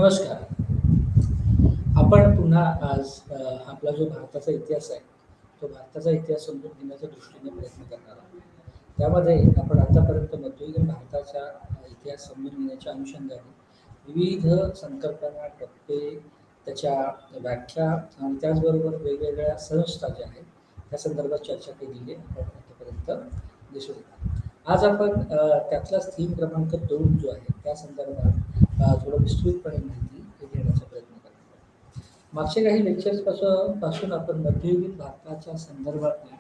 नमस्कार. आपण पुन्हा आज आपला जो भारताचा इतिहास आहे, तो भारताचा इतिहास समजून घेण्याच्या दृष्टीने प्रयत्न करणार आहोत. त्यामध्ये आपण आतापर्यंत मध्ययुगीन भारताचा इतिहास समजून घेण्याच्या अनुषंगाने विविध संकल्पना, टप्पे, त्याच्या व्याख्या आणि त्याचबरोबर वेगवेगळ्या संस्था ज्या आहेत, त्या संदर्भात चर्चा केलेली आपण आतापर्यंत दिसून येतात. आज आपण त्यातलाच थीम क्रमांक 2 जो आहे, त्या संदर्भात थोडं विस्तृतपणे माहिती घेण्याचा प्रयत्न करणार आहोत. मागच्या काही लेक्चर्स पासून आपण मध्ययुगीन भारताच्या संदर्भातल्या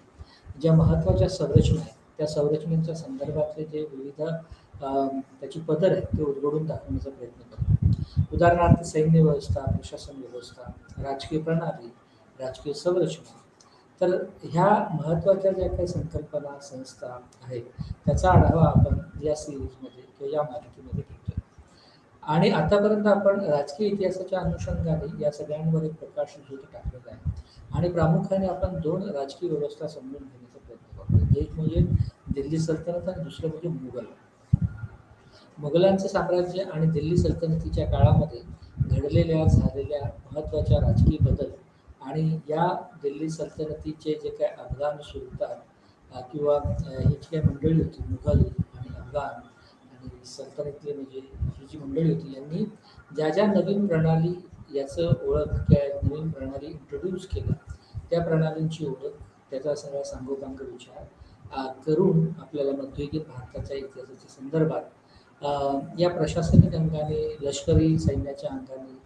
ज्या महत्त्वाच्या संरचना आहेत, त्या संरचनेच्या संदर्भातले जे विविध त्याची पदर आहेत, ते उलगडून दाखवण्याचा प्रयत्न करतो. उदाहरणार्थ सैन्य व्यवस्था, प्रशासन व्यवस्था, राजकीय प्रणाली, राजकीय संरचना. तर ह्या महत्त्वाच्या ज्या काही संकल्पना, संस्था आहेत, त्याचा आढावा आपण या सिरीजमध्ये किंवा या मालिकेमध्ये घेतोय. आणि आतापर्यंत आपण राजकीय इतिहासाच्या अनुषंगाने या सगळ्यांवर एक प्रकाशझोत टाकलेला आहे आणि प्रामुख्याने आपण 2 राजकीय व्यवस्था समजून घेण्याचा प्रयत्न करतो. एक म्हणजे दिल्ली सल्तनत आणि दुसरं म्हणजे मुघल. मुघलांचं साम्राज्य आणि दिल्ली सल्तनतीच्या काळामध्ये झालेल्या महत्त्वाच्या राजकीय बदल आणि या दिल्ली सल्तनतीचे जे काही अफगाण सुलतान किंवा ही जी काही मंडळी होती, मुघल आणि अफगाण आणि सल्तनतीतले म्हणजे ही जी मंडळी होती, यांनी ज्या ज्या नवीन प्रणाली याचं ओळख किंवा नवीन प्रणाली इंट्रोड्यूस केल्या, त्या प्रणालींची ओळख, त्याचा सगळा सांगोपांग विचार करून आपल्याला मध्ययुगीन भारताच्या इतिहासाच्या संदर्भात या प्रशासनिक अंगाने, लष्करी सैन्याच्या अंगाने,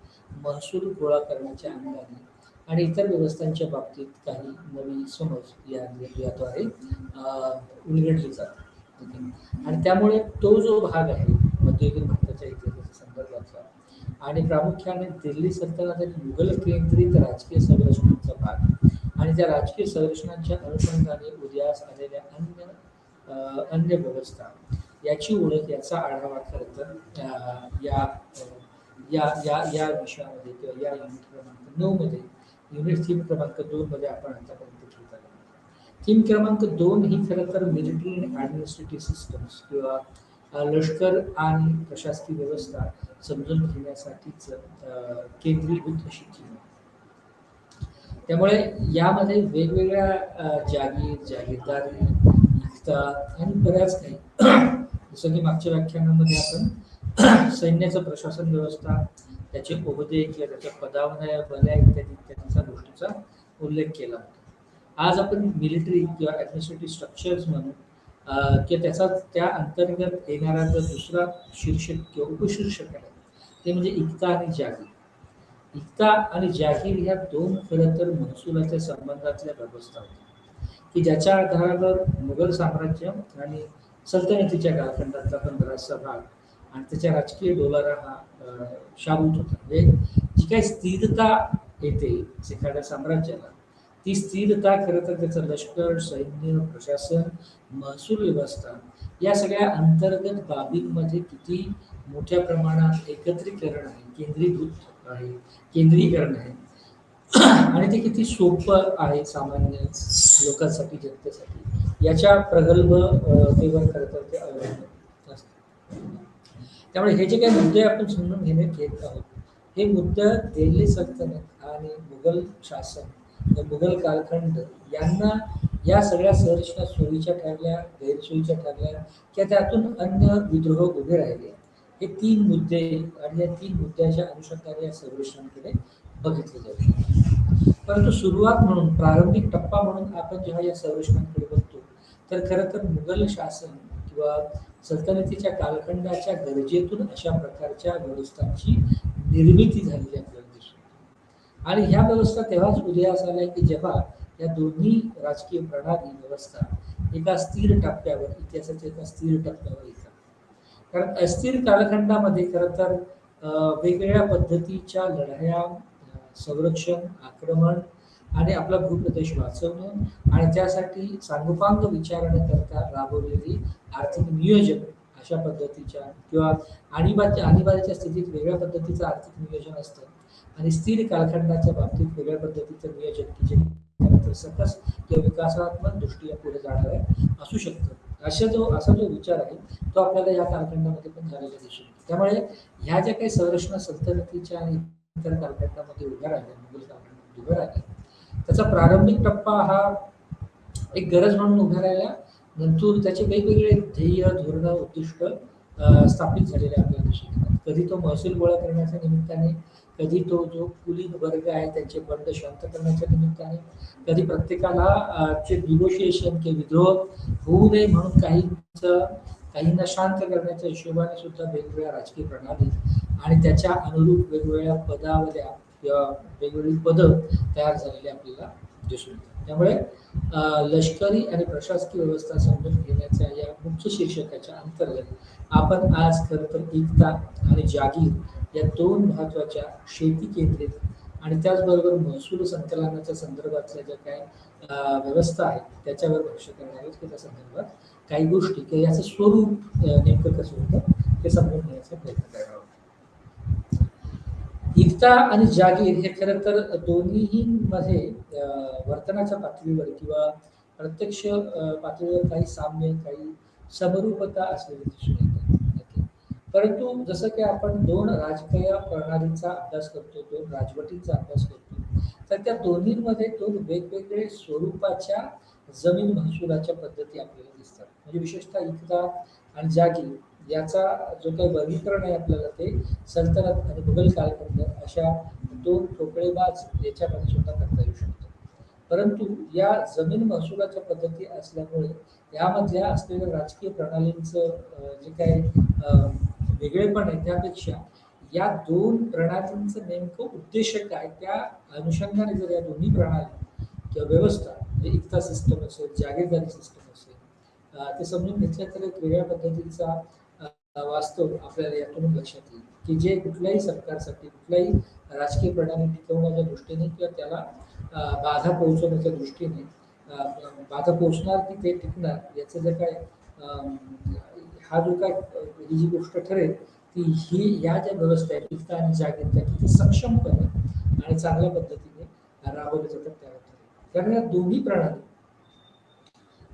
महसूल गोळा करण्याच्या अंगाने आणि इतर व्यवस्थांच्या बाबतीत काही नवी समज याद्वारे उलगडली जाते. आणि त्यामुळे तो जो भाग आहे मध्ययुगीन भारताच्या इतिहासाच्या संदर्भातला आणि प्रामुख्याने दिल्ली सल्तनत आणि मुघल केंद्रित राजकीय संरचनेचा भाग आणि त्या राजकीय संरचनांच्या अनुषंगाने उदयास आलेल्या अन्य व्यवस्था याची ओळख, याचा आढावा खरं तर या या या या विषयामध्ये किंवा या युनिट क्रमांक 9 मध्ये, युनिट थीम क्रमांक 2 मध्ये आपण आतापर्यंत घेत आलो. थीम क्रमांक 2 ही खरं तर मिलिटरी अँड ॲडमिनिस्ट्रेटिव्ह सिस्टम्स किंवा लष्कर आणि प्रशासकीय व्यवस्था समजून घेण्यासाठीच केंद्रीभूत अशी थीम आहे. त्यामुळे यामध्ये वेगवेगळ्या जागीरदारी, इक्ता आणि बऱ्याच काही जसं की मागच्या व्याख्यानामध्ये आपण सैन्याचं प्रशासन व्यवस्था, त्याचे ओहदे किंवा त्याच्या पदावल्या इत्यादी इत्यादीचा गोष्टीचा उल्लेख केला होता. आज आपण मिलिटरी किंवा ॲडमिनिस्ट्रेटिव्ह स्ट्रक्चर्स म्हणून किंवा त्या अंतर्गत येणारा जो दुसरा शीर्षक किंवा उपशीर्षक आहे, ते म्हणजे इक्ता आणि जागीर. इक्ता आणि जागीर ह्या 2 खरं तर महसुलाच्या संबंधातल्या व्यवस्था होत्या की ज्याच्या आधारावर मुघल साम्राज्य आणि सल्तनतीच्या कालखंडातला पण बराचसा भाग आणि त्याच्या राजकीय डोलारा हा शाबूत होता. म्हणजे जी काही स्थिरता येते एखाद्या साम्राज्याला, ती स्थिरता खरं तर त्याचं लष्कर, सैन्य, प्रशासन, महसूल व्यवस्था या सगळ्या अंतर्गत बाबींमध्ये किती मोठ्या प्रमाणात एकत्रीकरण आहे, केंद्रीकरण आहे आणि ते किती सोपं आहे सामान्य लोकांसाठी, जनतेसाठी, याच्या प्रगल्भतेवर खरं तर ते अवलंबून असते. त्यामुळे हे जे काही मुद्दे आपण समजून घेत आहोत, हे मुद्दे दिल्ली सल्तनत आणि मुघल शासन, मुघल कालखंड यांना या सगळ्या संरचना सोयीच्या ठरल्या, गैरसोयीच्या ठरल्या किंवा त्यातून अन्य विद्रोह उभे राहिले, हे 3 मुद्दे आणि या 3 मुद्द्याच्या अनुषंगाने या संरचनांकडे बघितले जाऊ शकते. परंतु सुरुवात म्हणून, प्रारंभिक टप्पा म्हणून आपण जेव्हा या संरचनांकडे बघतो, तर खरं तर मुघल शासन किंवा सल्तनतीच्या कालखंडाच्या गरजेतून अशा प्रकारच्या व्यवस्थांची निर्मिती झालेली आपल्याला दिसते. आणि ह्या व्यवस्था तेव्हाच उदयास आल्या की जेव्हा या दोन्ही राजकीय प्रणाली, व्यवस्था एका स्थिर टप्प्यावर, इतिहासाच्या एका स्थिर टप्प्यावर येतात. कारण अस्थिर कालखंडामध्ये खरं तर वेगवेगळ्या पद्धतीच्या लढाया, संरक्षण, आक्रमण आणि आपला भूप्रदेश वाचवणं आणि त्यासाठी सांगोपांग विचारण्याकरता राबवलेली आर्थिक नियोजन अशा पद्धतीच्या किंवा आणीबाणीच्या स्थितीत वेगळ्या पद्धतीचं आर्थिक नियोजन असतं आणि स्थिर कालखंडाच्या बाबतीत वेगळ्या पद्धतीचं नियोजन की जे सकस किंवा विकासात्मक दृष्टीने पुढे जाणारं असू शकतं. असा जो विचार आहे तो आपल्याला या कालखंडामध्ये पण झालेला दिसून येतो. त्यामुळे ह्या ज्या काही संरचना सल्तनतीच्या आणि इतर कालखंडामध्ये उभ्या राहिल्या, मुघल कालखंडामध्ये उभ्या राहिल्या, त्याचा प्रारंभिक टप्पा हा एक गरज म्हणून उभ्या राहिल्या. नंतर त्याचे वेगवेगळे ध्येय, धोरणं, उद्दिष्ट स्थापित झालेले आपल्याला दिसून येतात. कधी तो महसूल गोळा करण्याच्या निमित्ताने, कधी तो जो कुलीन वर्ग आहे त्यांचे बंड शांत करण्याच्या निमित्ताने, कधी प्रत्येकाला चे निगोशिएशन किंवा विद्रोह होऊ नये म्हणून काहींना शांत करण्याच्या हिशोबाने सुद्धा वेगवेगळ्या राजकीय प्रणाली आणि त्याच्या अनुरूप वेगवेगळ्या पदावल्या किंवा वेगवेगळी पदं तयार झालेली आपल्याला दिसून येतात. त्यामुळे लष्करी आणि प्रशासकीय व्यवस्था समजून घेण्याच्या या मुख्य शीर्षकाच्या अंतर्गत आपण आज खरं तर एकता आणि जागीर या दोन महत्त्वाच्या शेती केंद्रित आणि त्याचबरोबर महसूल संकलनाच्या संदर्भातल्या ज्या काही व्यवस्था आहेत त्याच्यावर भाष्य करणार आहोत की त्या संदर्भात काही गोष्टी किंवा याचं स्वरूप नेमकं कसं होतं हे समजून घेण्याचा प्रयत्न करणार आहोत. एकता आणि जागीर हे खरं तर दोन्हीही मध्ये वर्तनाच्या पातळीवर किंवा प्रत्यक्ष पातळीवर काही साम्य, काही समरूपता असलेली दिसून येते. परंतु जसं की आपण दोन राजकीय प्रणालींचा अभ्यास करतो, दोन राजवटींचा अभ्यास करतो, तर त्या दोन्हीमध्ये दोन वेगवेगळे स्वरूपाच्या जमीन महसुलाच्या पद्धती आपल्याला दिसतात. म्हणजे विशेषतः एकता आणि जागीर याचा जो काही वर्गीकरण आहे आपल्याला ते सल्तनत आणि मुघल कालखंड अशा दोन ठोकळेबाज याच्यामध्ये सुद्धा करता येऊ शकतो. परंतु या जमीन महसुलाच्या पद्धती असल्यामुळे यामधल्या असलेल्या राजकीय प्रणालींचं जे काही वेगळेपण आहे त्यापेक्षा या दोन प्रणालींचं नेमकं उद्देश काय त्या अनुषंगाने जर या दोन्ही प्रणाली किंवा व्यवस्था म्हणजे एकता सिस्टम असेल, जागीरदारी सिस्टम असेल, ते समजून घेतलं तर एक वेगळ्या पद्धतीचा वास्तव आपल्याला यातून लक्षात येईल की जे कुठल्याही सरकारसाठी, कुठल्याही राजकीय प्रणाली टिकवण्याच्या दृष्टीने किंवा त्याला बाधा पोहोचवण्याच्या दृष्टीने बाधा पोहोचणार की ते टिकणार याचं जे काय हा जो काय ही जी गोष्ट ठरेल ती ही या ज्या व्यवस्था आहेत एकता आणि जागीरता किती सक्षमपणे आणि चांगल्या पद्धतीने राबवल्या जातात त्यावर ठरेल. कारण या दोन्ही प्रणाली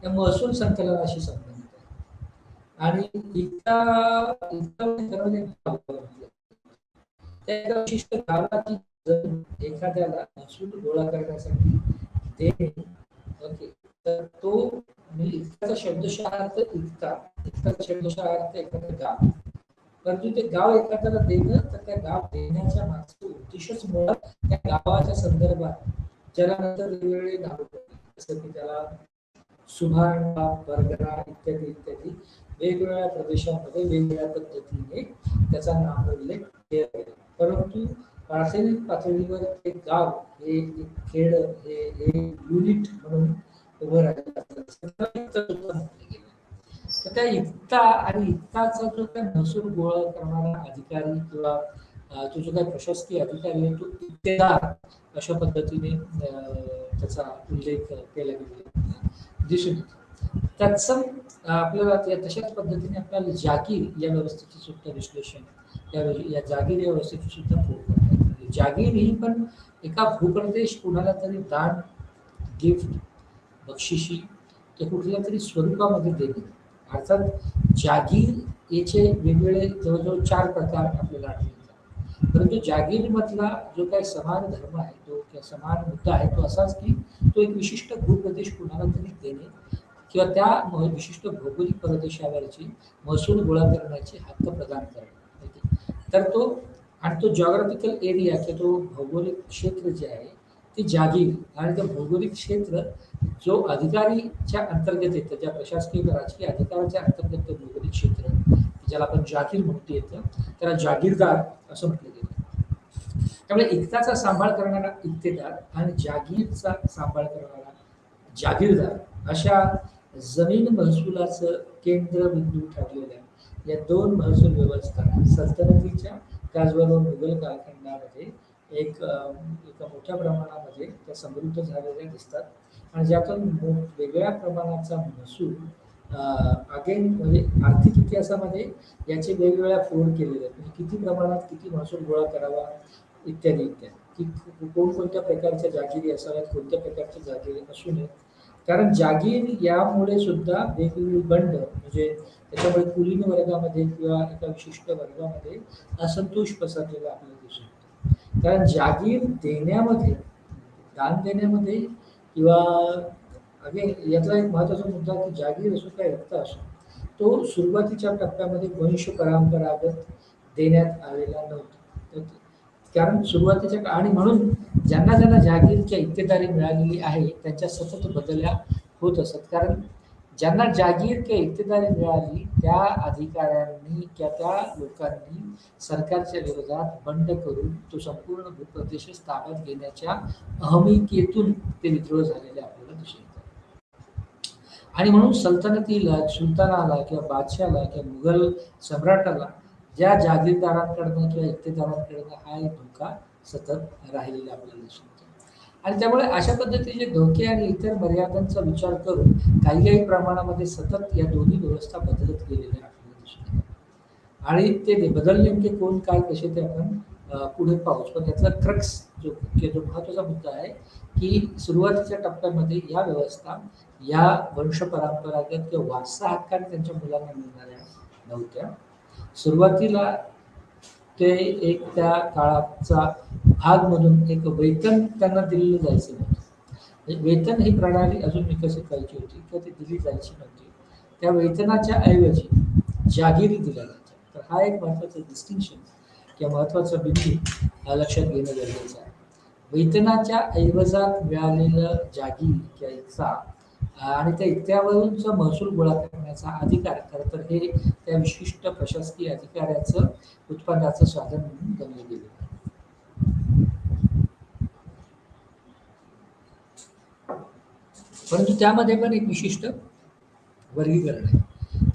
या महसूल संकलनाशी संबंधित आहे आणि त्या विशिष्ट गावाची जमीन एखाद्याला महसूल गोळा करण्यासाठी देणे, ओके, तर तो म्हणजे इतकाचा शब्दशः अर्थ इतकाचा शब्दशः अर्थ एखादं गाव. परंतु ते गाव एखाद्याला देणं तर त्या गाव देण्याच्या मागचं उद्देशच मुळात त्या गावाच्या संदर्भात ज्याला नंतर वेगवेगळे नाव जसं की त्याला सुभारणा, बरगरा इत्यादी इत्यादी वेगवेगळ्या प्रदेशामध्ये वेगवेगळ्या पद्धतीने त्याचा नामोल्लेख केला गेला. परंतु प्राथमिक पातळीवर ते गाव हे एक खेड हे युनिट म्हणून उभं राहिलं. तर त्या एकता आणि एकताचा जो काही महसूल गोळा करणारा अधिकारी किंवा तो जो काही प्रशासकीय अधिकारी आहे तो इक्तेदार अशा पद्धतीने त्याचा उल्लेख केला गेला दिसून येतो. तत्सम आपल्याला तशाच पद्धतीने आपल्याला जागीर या व्यवस्थेचे सुद्धा विश्लेषण या जागीर या व्यवस्थेची सुद्धा फोड करता येते. जागीर ही पण एका भूप्रदेश कुणाला तरी दान, गिफ्ट, बक्षिशी ते कुठल्या तरी स्वरूपामध्ये देणे. अर्थात जागीर याचे वेगवेगळे जवळजवळ 4 प्रकार आपल्याला आढळतात. परंतु जागीरमधला जो काही समान धर्म आहे तो किंवा समान मुद्दा आहे तो असाच की तो एक विशिष्ट भूप्रदेश कुणाला तरी देणे किंवा त्या विशिष्ट भौगोलिक प्रदेशावरची महसूल गोळा करण्याचे हक्क प्रदान करणे. तर तो आणि तो जॉग्राफिकल एरिया किंवा तो भौगोलिक क्षेत्र जे आहे ते जागीर आणि ते भौगोलिक क्षेत्र जो अधिकारीच्या अंतर्गत येतं, ज्या प्रशासकीय राजकीय अधिकाराच्या अंतर्गत भौगोलिक क्षेत्र ज्याला आपण जागीर म्हणतो येतं त्याला जागीरदार असं म्हटलं गेलं. त्यामुळे एकताचा सांभाळ करणारा इक्तेदार आणि जागीरचा सांभाळ करणारा जागीरदार अशा जमीन महसुलाचं केंद्रबिंदू ठरलेल्या या दोन महसूल व्यवस्था सल्तनतीच्या त्याचबरोबर मुघल कालखंडामध्ये एका मोठ्या प्रमाणामध्ये त्या समृद्ध झालेल्या दिसतात आणि ज्यातून वेगळ्या प्रमाणाचा महसूल अगेन म्हणजे आर्थिक इतिहासामध्ये याचे वेगवेगळ्या फोड केलेले आहेत. म्हणजे किती प्रमाणात किती महसूल गोळा करावा इत्यादी इत्यादी की कोणकोणत्या प्रकारच्या जागिरी असाव्यात, कोणत्या प्रकारच्या जागिरी असू नयेत कारण जागीर यामुळे सुद्धा वेगवेगळी बंड म्हणजे त्याच्यामुळे कुलीन वर्गामध्ये किंवा एका विशिष्ट वर्गामध्ये असंतोष पसरलेला आपल्याला दिसून येतो. कारण जागीर देण्यामध्ये, दान देण्यामध्ये किंवा अगेन यातला एक महत्त्वाचा मुद्दा की जागीर असो किंवा रक्त असो, तो सुरुवातीच्या टप्प्यामध्ये वंश परंपरागत देण्यात आलेला नव्हता. कारण सुरुवातीच्या आणि म्हणून ज्यांना ज्यांना जागीरच्या इक्तेदारी मिळालेली आहे त्यांच्या सतत बदल्या होत असत. कारण ज्यांना जागीर किंवा इक्तेदारी मिळाली त्या अधिकाऱ्यांनी किंवा त्या लोकांनी सरकारच्या विरोधात बंड करून तो संपूर्ण भूप्रदेश ताब्यात घेण्याच्या अहमिकेतून ते विद्रोह झालेले आपल्याला दिसून येतात. आणि म्हणून सल्तनतीला, सुलतानाला किंवा बादशाला किंवा मुघल सम्राटाला ज्या जागीरदारांकडनं किंवा इक्तेदारांकडनं हा एक धोका सतत राहिलेला आपल्याला दिसून येतो. आणि त्यामुळे अशा पद्धतीचे धोके आणि इतर मर्यादांचा विचार करून काही काही प्रमाणामध्ये सतत या दोन्ही व्यवस्था बदलत गेलेल्या आपल्याला दिसून येतात. आणि ते बदल नेमके कोण काय कसे ते आपण पुढे पाहूच. पण यातला क्रक्स जो महत्त्वाचा मुद्दा आहे की सुरुवातीच्या टप्प्यामध्ये या व्यवस्था या वंश परंपरागत किंवा वारसा हक्काने त्यांच्या मुलांना मिळणाऱ्या नव्हत्या. सुरुवातीला ते एक त्या काळाचा भाग म्हणून एक वेतन त्यांना दिलेलं जायचं नव्हतं. वेतन ही प्रणाली अजून विकसित व्हायची होती किंवा ती दिली जायची नव्हती. त्या वेतनाच्या ऐवजी जागिरी दिल्या जायच्या. तर हा एक महत्त्वाचा डिस्टिंक्शन किंवा महत्त्वाचा बिंदू लक्षात घेणं गरजेचं आहे. वेतनाच्या ऐवजात मिळालेलं जागीर किंवा इक्ता आणि त्या इक्त्यावरूनचा महसूल गोळा करण्याचा अधिकार खरं तर हे त्या विशिष्ट प्रशासकीय अधिकाऱ्याचं उत्पन्नाचं साधन म्हणून गणलं गेलं. परंतु त्यामध्ये पण एक विशिष्ट वर्गीकरण आहे.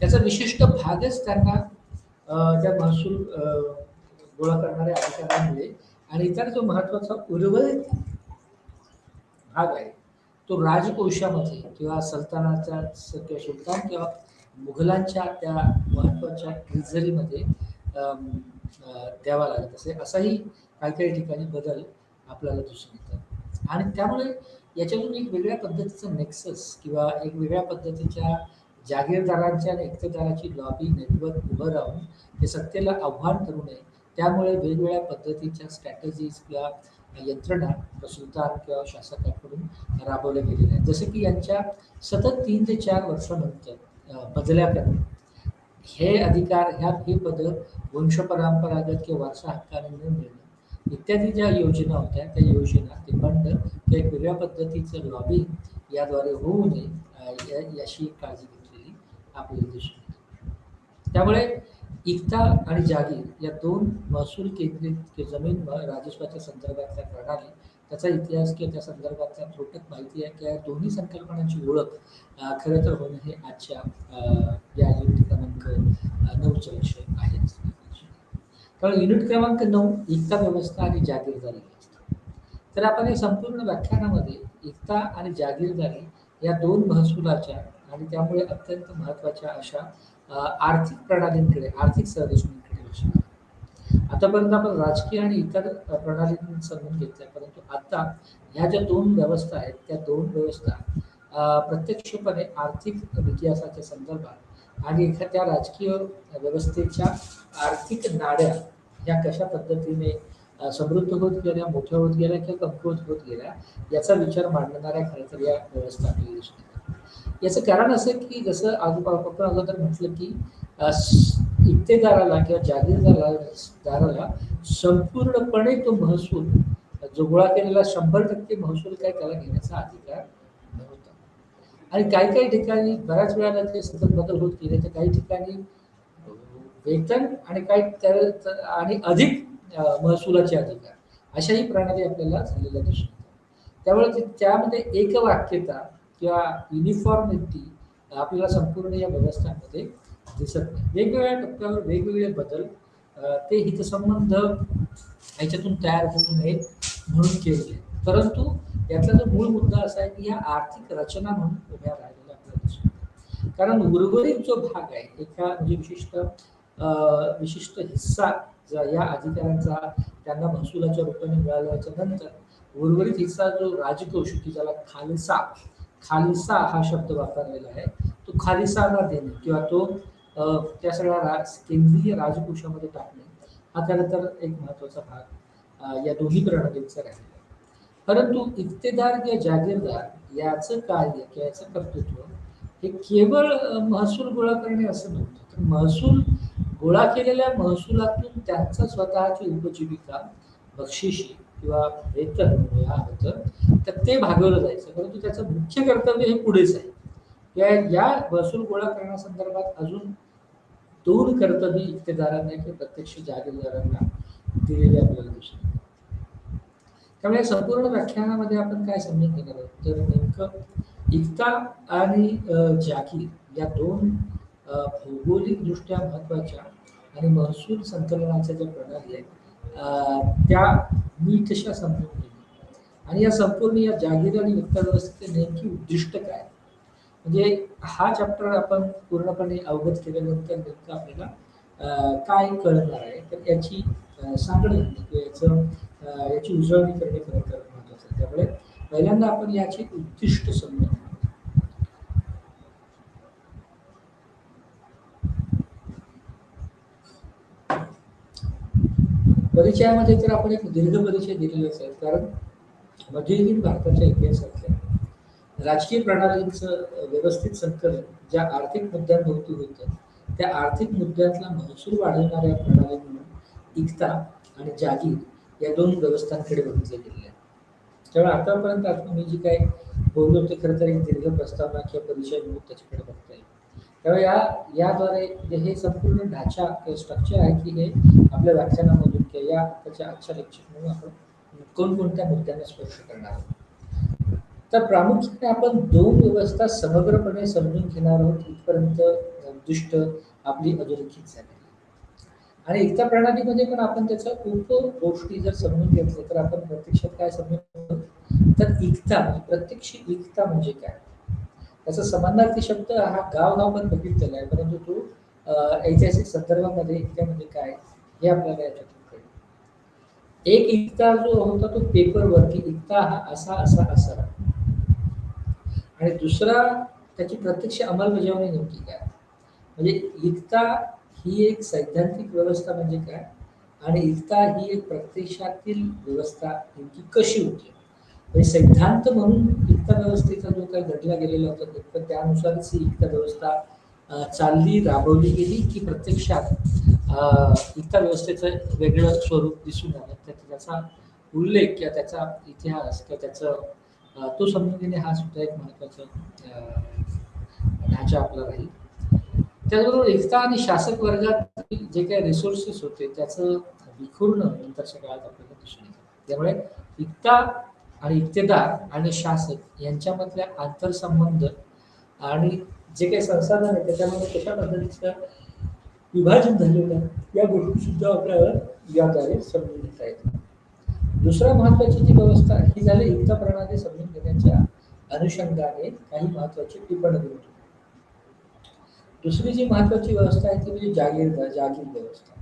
त्याचा विशिष्ट भागच त्यांना त्या महसूल गोळा करणाऱ्या अधिकाऱ्यांमुळे आणि इतर जो महत्त्वाचा उर्वरित भाग आहे तो राजकोशामध्ये किंवा सल्तनाच्या किंवा सुलतान किंवा मुघलांच्या त्या महत्त्वाच्या ट्रेझरीमध्ये द्यावा लागत असे. असाही काही काही ठिकाणी बदल आपल्याला दिसून येतात. आणि त्यामुळे याच्यातून एक वेगळ्या पद्धतीचं नेक्सस किंवा एक वेगळ्या पद्धतीच्या जागीरदारांच्या आणि इक्तेदाराची लॉबी नेटवर्क उभं राहून ते सत्तेला आव्हान करू नये त्यामुळे वेगवेगळ्या पद्धतीच्या स्ट्रॅटेजीज किंवा यंत्रणा सुलतान किंवा शासकाकडून राबवल्या गेलेल्या आहेत. जसं की यांच्या सतत 3 ते 4 वर्षानंतर बदल्या करणे, हे अधिकार हे पद वंशपरंपरागत किंवा वारसा हक्काने न मिळणं इत्यादी ज्या योजना होत्या त्या योजना ते बंड किंवा एक वेगळ्या पद्धतीचं लॉबिंग याद्वारे होऊ नये याची काळजी घेतलेली आपल्याला दिसून येते. त्यामुळे इक्ता आणि जागीर या दोन महसूल केंद्रित जमीन राजस्वाच्या संदर्भातल्या प्रणाली त्याचा इतिहास किंवा त्या संदर्भातल्या थोडक्यात माहिती आहे की या दोन्ही संकल्पनांची ओळख खरं तर होणं हे आजच्या या युनिट क्रमांक 9चा विषय आहे. कारण युनिट क्रमांक 9 इक्ता व्यवस्था आणि जागीरदारी व्यवस्था. तर आपण या संपूर्ण व्याख्यानामध्ये इक्ता आणि जागीरदारी या दोन महसुलाच्या आणि त्यामुळे अत्यंत महत्त्वाच्या अशा आर्थिक प्रणालींकडे, आर्थिक संरचनेकडे लक्ष दिलं. आतापर्यंत आपण राजकीय आणि इतर प्रणालींनी समजून घेतल्या, परंतु आता ह्या ज्या दोन व्यवस्था आहेत त्या दोन व्यवस्था प्रत्यक्षपणे आर्थिक इतिहासाच्या संदर्भात आणि एखाद्या राजकीय व्यवस्थेच्या आर्थिक नाड्या ह्या कशा पद्धतीने समृद्ध होत गेल्या, मोठ्या होत गेल्या किंवा कमकुवत होत गेल्या याचा विचार मांडणाऱ्या खरं तर या व्यवस्था आपल्याला दिसून येतात. याचं कारण असं की जसं आपण अगोदर म्हटलं की इक्तेदाराला किंवा जागीरदाराला संपूर्णपणे तो महसूल जो गोळा केलेला 100% महसूल काय त्याला घेण्याचा अधिकार नव्हता. आणि काही काही ठिकाणी बऱ्याच वेळाला ते सतत बदल होत गेले. तर काही ठिकाणी वेतन आणि काही आणि अधिक महसुलाचे अधिकार अशाही प्रणाली आपल्याला झालेल्या दिसून येतात. त्यामुळे त्यामध्ये एकवाक्यता किंवा युनिफॉर्मिटी आपल्याला संपूर्ण या व्यवस्थांमध्ये दिसत नाही. वेगवेगळ्या टप्प्यावर वेगवेगळे बदल ते हितसंबंध याच्यातून तयार होऊ नये म्हणून केले. परंतु यातला जो मूळ मुद्दा असा आहे की ह्या आर्थिक रचना म्हणून उभ्या राहिलेल्या आपल्याला दिसून येतात. कारण उर्वरित जो भाग आहे एका म्हणजे विशिष्ट हिस्सा या अधिकाऱ्यांचा त्यांना महसुलाच्या रूपाने मिळाल्याच्या नंतर उर्वरित हिस्सा जो राजकोष की ज्याला खालसा खालसा हा शब्द वापरलेला आहे. तो खालिसाला देणे किंवा तो त्या सगळ्या केंद्रीय राजकोषामध्ये टाकणे हा खरं तर एक महत्त्वाचा भाग या दोन्ही प्रणालींचा राहिलेला आहे. परंतु इक्तेदार किंवा जागीरदार याचं कार्य किंवा याचं कर्तृत्व हे केवळ महसूल गोळा करणे असं नव्हतं. तर महसूल गोळा केलेल्या महसुलातून त्यांचा स्वतःची उपजीविका, बक्षिशी किंवा वेतन म्हणूया होतं, तर ते भागवलं जायचं. परंतु त्याचं मुख्य कर्तव्य हे पुढेच आहे. या महसूल गोळा करण्यासंदर्भात अजून 2 कर्तव्ये इक्तेदारांना किंवा प्रत्यक्ष जागीरदारांना दिलेली आपल्याला दिसतात. त्यामुळे संपूर्ण व्याख्यानामध्ये आपण काय समजून घेणार आहोत तर नेमकं इक्ता आणि जागीर या 2 भौगोलिकदृष्ट्या महत्त्वाच्या आणि महसूल संकलनाच्या ज्या प्रणाली आहेत त्या नीटशा समजून घेणे आणि या संपूर्ण या जागीर आणि वित्त व्यवस्थेचे नेमकी उद्दिष्ट काय म्हणजे हा चॅप्टर आपण पूर्णपणे अवगत केल्यानंतर नेमकं आपल्याला काय कळणार आहे तर याची सांगणे किंवा याची उजळणी करणे खरं तर महत्त्वाचं आहे. त्यामुळे पहिल्यांदा आपण याची उद्दिष्ट समजून घेऊ. परिचयामध्ये तर आपण एक दीर्घ परिचय दिलेलाच आहे कारण मध्ययुगीन भारताच्या इतिहासातल्या राजकीय प्रणालींचं व्यवस्थित संकलन ज्या आर्थिक मुद्द्यांभोवती होतं त्या आर्थिक मुद्द्यातला महसूल वाढवणाऱ्या प्रणाली म्हणून इक्ता आणि जागीर या 2 व्यवस्थांकडे बघितले गेले आहे. त्यामुळे आतापर्यंत आपण मी जी काय बोललो ते खरं तर एक दीर्घ प्रस्तावना किंवा परिचय म्हणून त्याच्याकडे बघता येईल. त्यामुळे याद्वारे हे संपूर्ण ढाचा किंवा स्ट्रक्चर आहे की हे आपल्या व्याख्यानामधून किंवा या त्याच्या आजच्या लेक्चरमधून आपण कोणकोणत्या मुद्द्यांना स्पर्श करणार आहोत. तर प्रामुख्याने आपण 2 व्यवस्था समग्रपणे समजून घेणार आहोत इथपर्यंत उद्दिष्ट आपली अधोरेखित झाली आणि इक्ता प्रणालीमध्ये पण आपण त्याच्या खूप गोष्टी जर समजून घेतल्या तर आपण प्रत्यक्षात काय समजून तर इक्ता म्हणजे प्रत्यक्ष इक्ता म्हणजे काय त्याचा समानार्थी शब्द हा गाव पण बघितलेला आहे परंतु तो ऐतिहासिक संदर्भामध्ये इक्ता म्हणजे काय हे आपल्याला याच्यातून कळेल. एक इक्ता जो होता तो पेपरवरती इक्ता हा असा आणि दुसरा त्याची प्रत्यक्ष अंमलबजावणी नेमकी काय म्हणजे इक्ता ही एक सैद्धांतिक व्यवस्था म्हणजे काय आणि इक्ता ही एक प्रत्यक्षातील व्यवस्था नेमकी कशी होती म्हणजे सिद्धांत म्हणून इक्ता व्यवस्थेचा जो काही घडला गेलेला होता तर त्यानुसारच ही इक्ता व्यवस्था चालली राबवली गेली की प्रत्यक्षात इक्ता व्यवस्थेचं वेगळं स्वरूप दिसून आलं तर त्याचा उल्लेख किंवा त्याचा इतिहास किंवा त्याचं तो समजून घेणे हा सुद्धा एक महत्त्वाचा ढाचा आपला राहील. त्याचबरोबर इक्ता आणि शासक वर्गात जे काही रिसोर्सेस होते त्याचं विखुरणं नंतरच्या काळात आपल्याला दिसून येतं. त्यामुळे इक्ता आणि इक्तेदार आणि शासक यांच्यामधल्या आंतरसंबंध आणि जे काही संसाधन आहे त्याच्यामध्ये कशा पद्धतीचं विभाजन झालेलं या गोष्टी सुद्धा आपल्याला याद्वारे समजून घेता येतात. दुसरा महत्त्वाची जी व्यवस्था ही झाली इक्ता प्रणाली समजून घेण्याच्या अनुषंगाने काही महत्त्वाची टिपण देतो. दुसरी जी महत्त्वाची व्यवस्था आहे ती म्हणजे जागीर व्यवस्था.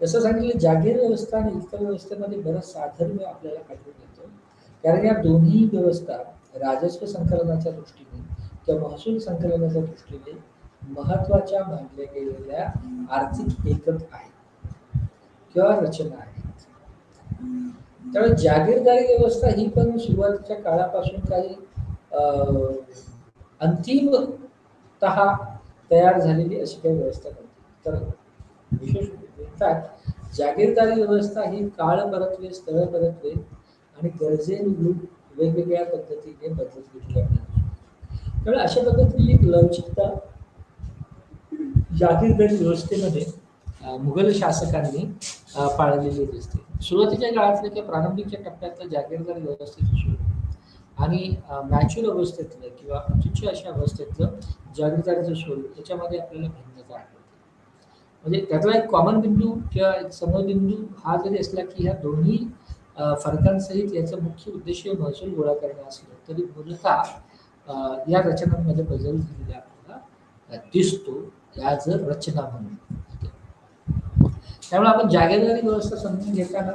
जसं सांगितलं जागीर व्यवस्था आणि इक्ता व्यवस्थेमध्ये बरंच साधर्म्य आपल्याला आढळून येतं कारण या दोन्ही व्यवस्था राजस्व संकलनाच्या दृष्टीने किंवा महसूल संकलनाच्या दृष्टीने महत्त्वाच्या मानल्या गेलेल्या आर्थिक एकक आहेत किंवा रचना आहेत. त्यामुळे जागीरदारी व्यवस्था ही पण सुरुवातीच्या काळापासून काही अंतिमतः तयार झालेली अशी काही व्यवस्था नव्हती. तर विशेष इनफॅक्ट जागीरदारी व्यवस्था ही काळ परत्वे स्थळ परत्वे आणि गरजेनुरूप वेगवेगळ्या पद्धतीने बदलत गेली आहे. त्यामुळे अशा पद्धतीची एक लवचिकता जागीरदारी व्यवस्थेमध्ये मुघल शासकांनी पाळलेली दिसते. सुरुवातीच्या काळातल्या किंवा प्रारंभीच्या टप्प्यातल्या जागीरदारी व्यवस्थेचं स्वरूप आणि मॅच्युअर अवस्थेतलं किंवा उच्च अशा अवस्थेतलं जागीरदारीचं स्वरूप याच्यामध्ये आपल्याला भिन्नता आढळते. म्हणजे त्यातला एक कॉमन बिंदू किंवा एक समबिंदू हा जरी असला की ह्या दोन्ही फरकांसहित याचा मुख्य उद्देश महसूल गोळा करणे असलं तरी मूलतः या रचनांमध्ये बदल झालेला आपल्याला दिसतो या जर रचना म्हणून. त्यामुळे आपण जागीरदारी व्यवस्था समजून घेताना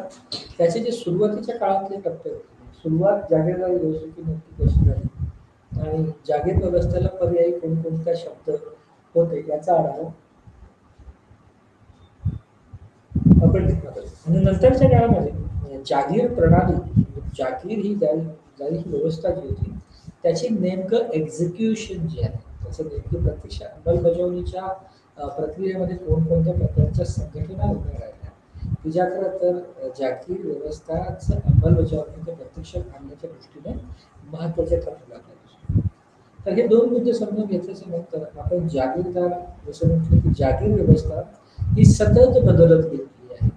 त्याचे जे सुरुवातीच्या काळातले टप्पे होते सुरुवात जागीरदारी व्यवस्थेची नक्की कशी झाली आणि जागीर व्यवस्थेला पर्यायी कोणकोणते शब्द होते याचा आढावा आपण घेणार आहोत. आणि नंतरच्या काळामध्ये जागीर प्रणाली, जागीर ही जागीर ही व्यवस्था जी होती त्याची नेमकं एक्झिक्युशन जे आहे त्याचं नेमकं प्रत्यक्ष अंमलबजावणीच्या प्रक्रियेमध्ये कोणकोणत्या प्रकारच्या संघटना उभ्या राहिल्या की ज्या खरं तर जागीर व्यवस्थाचं अंमलबजावणी प्रत्यक्ष आणण्याच्या दृष्टीने महत्वाचे ठरले लागले. तर हे दोन मुद्दे समजून घेतल्याच्या नंतर आपण जागीरदार जसं म्हटलं की जागीर व्यवस्था ही सतत बदलत गेलेली आहे.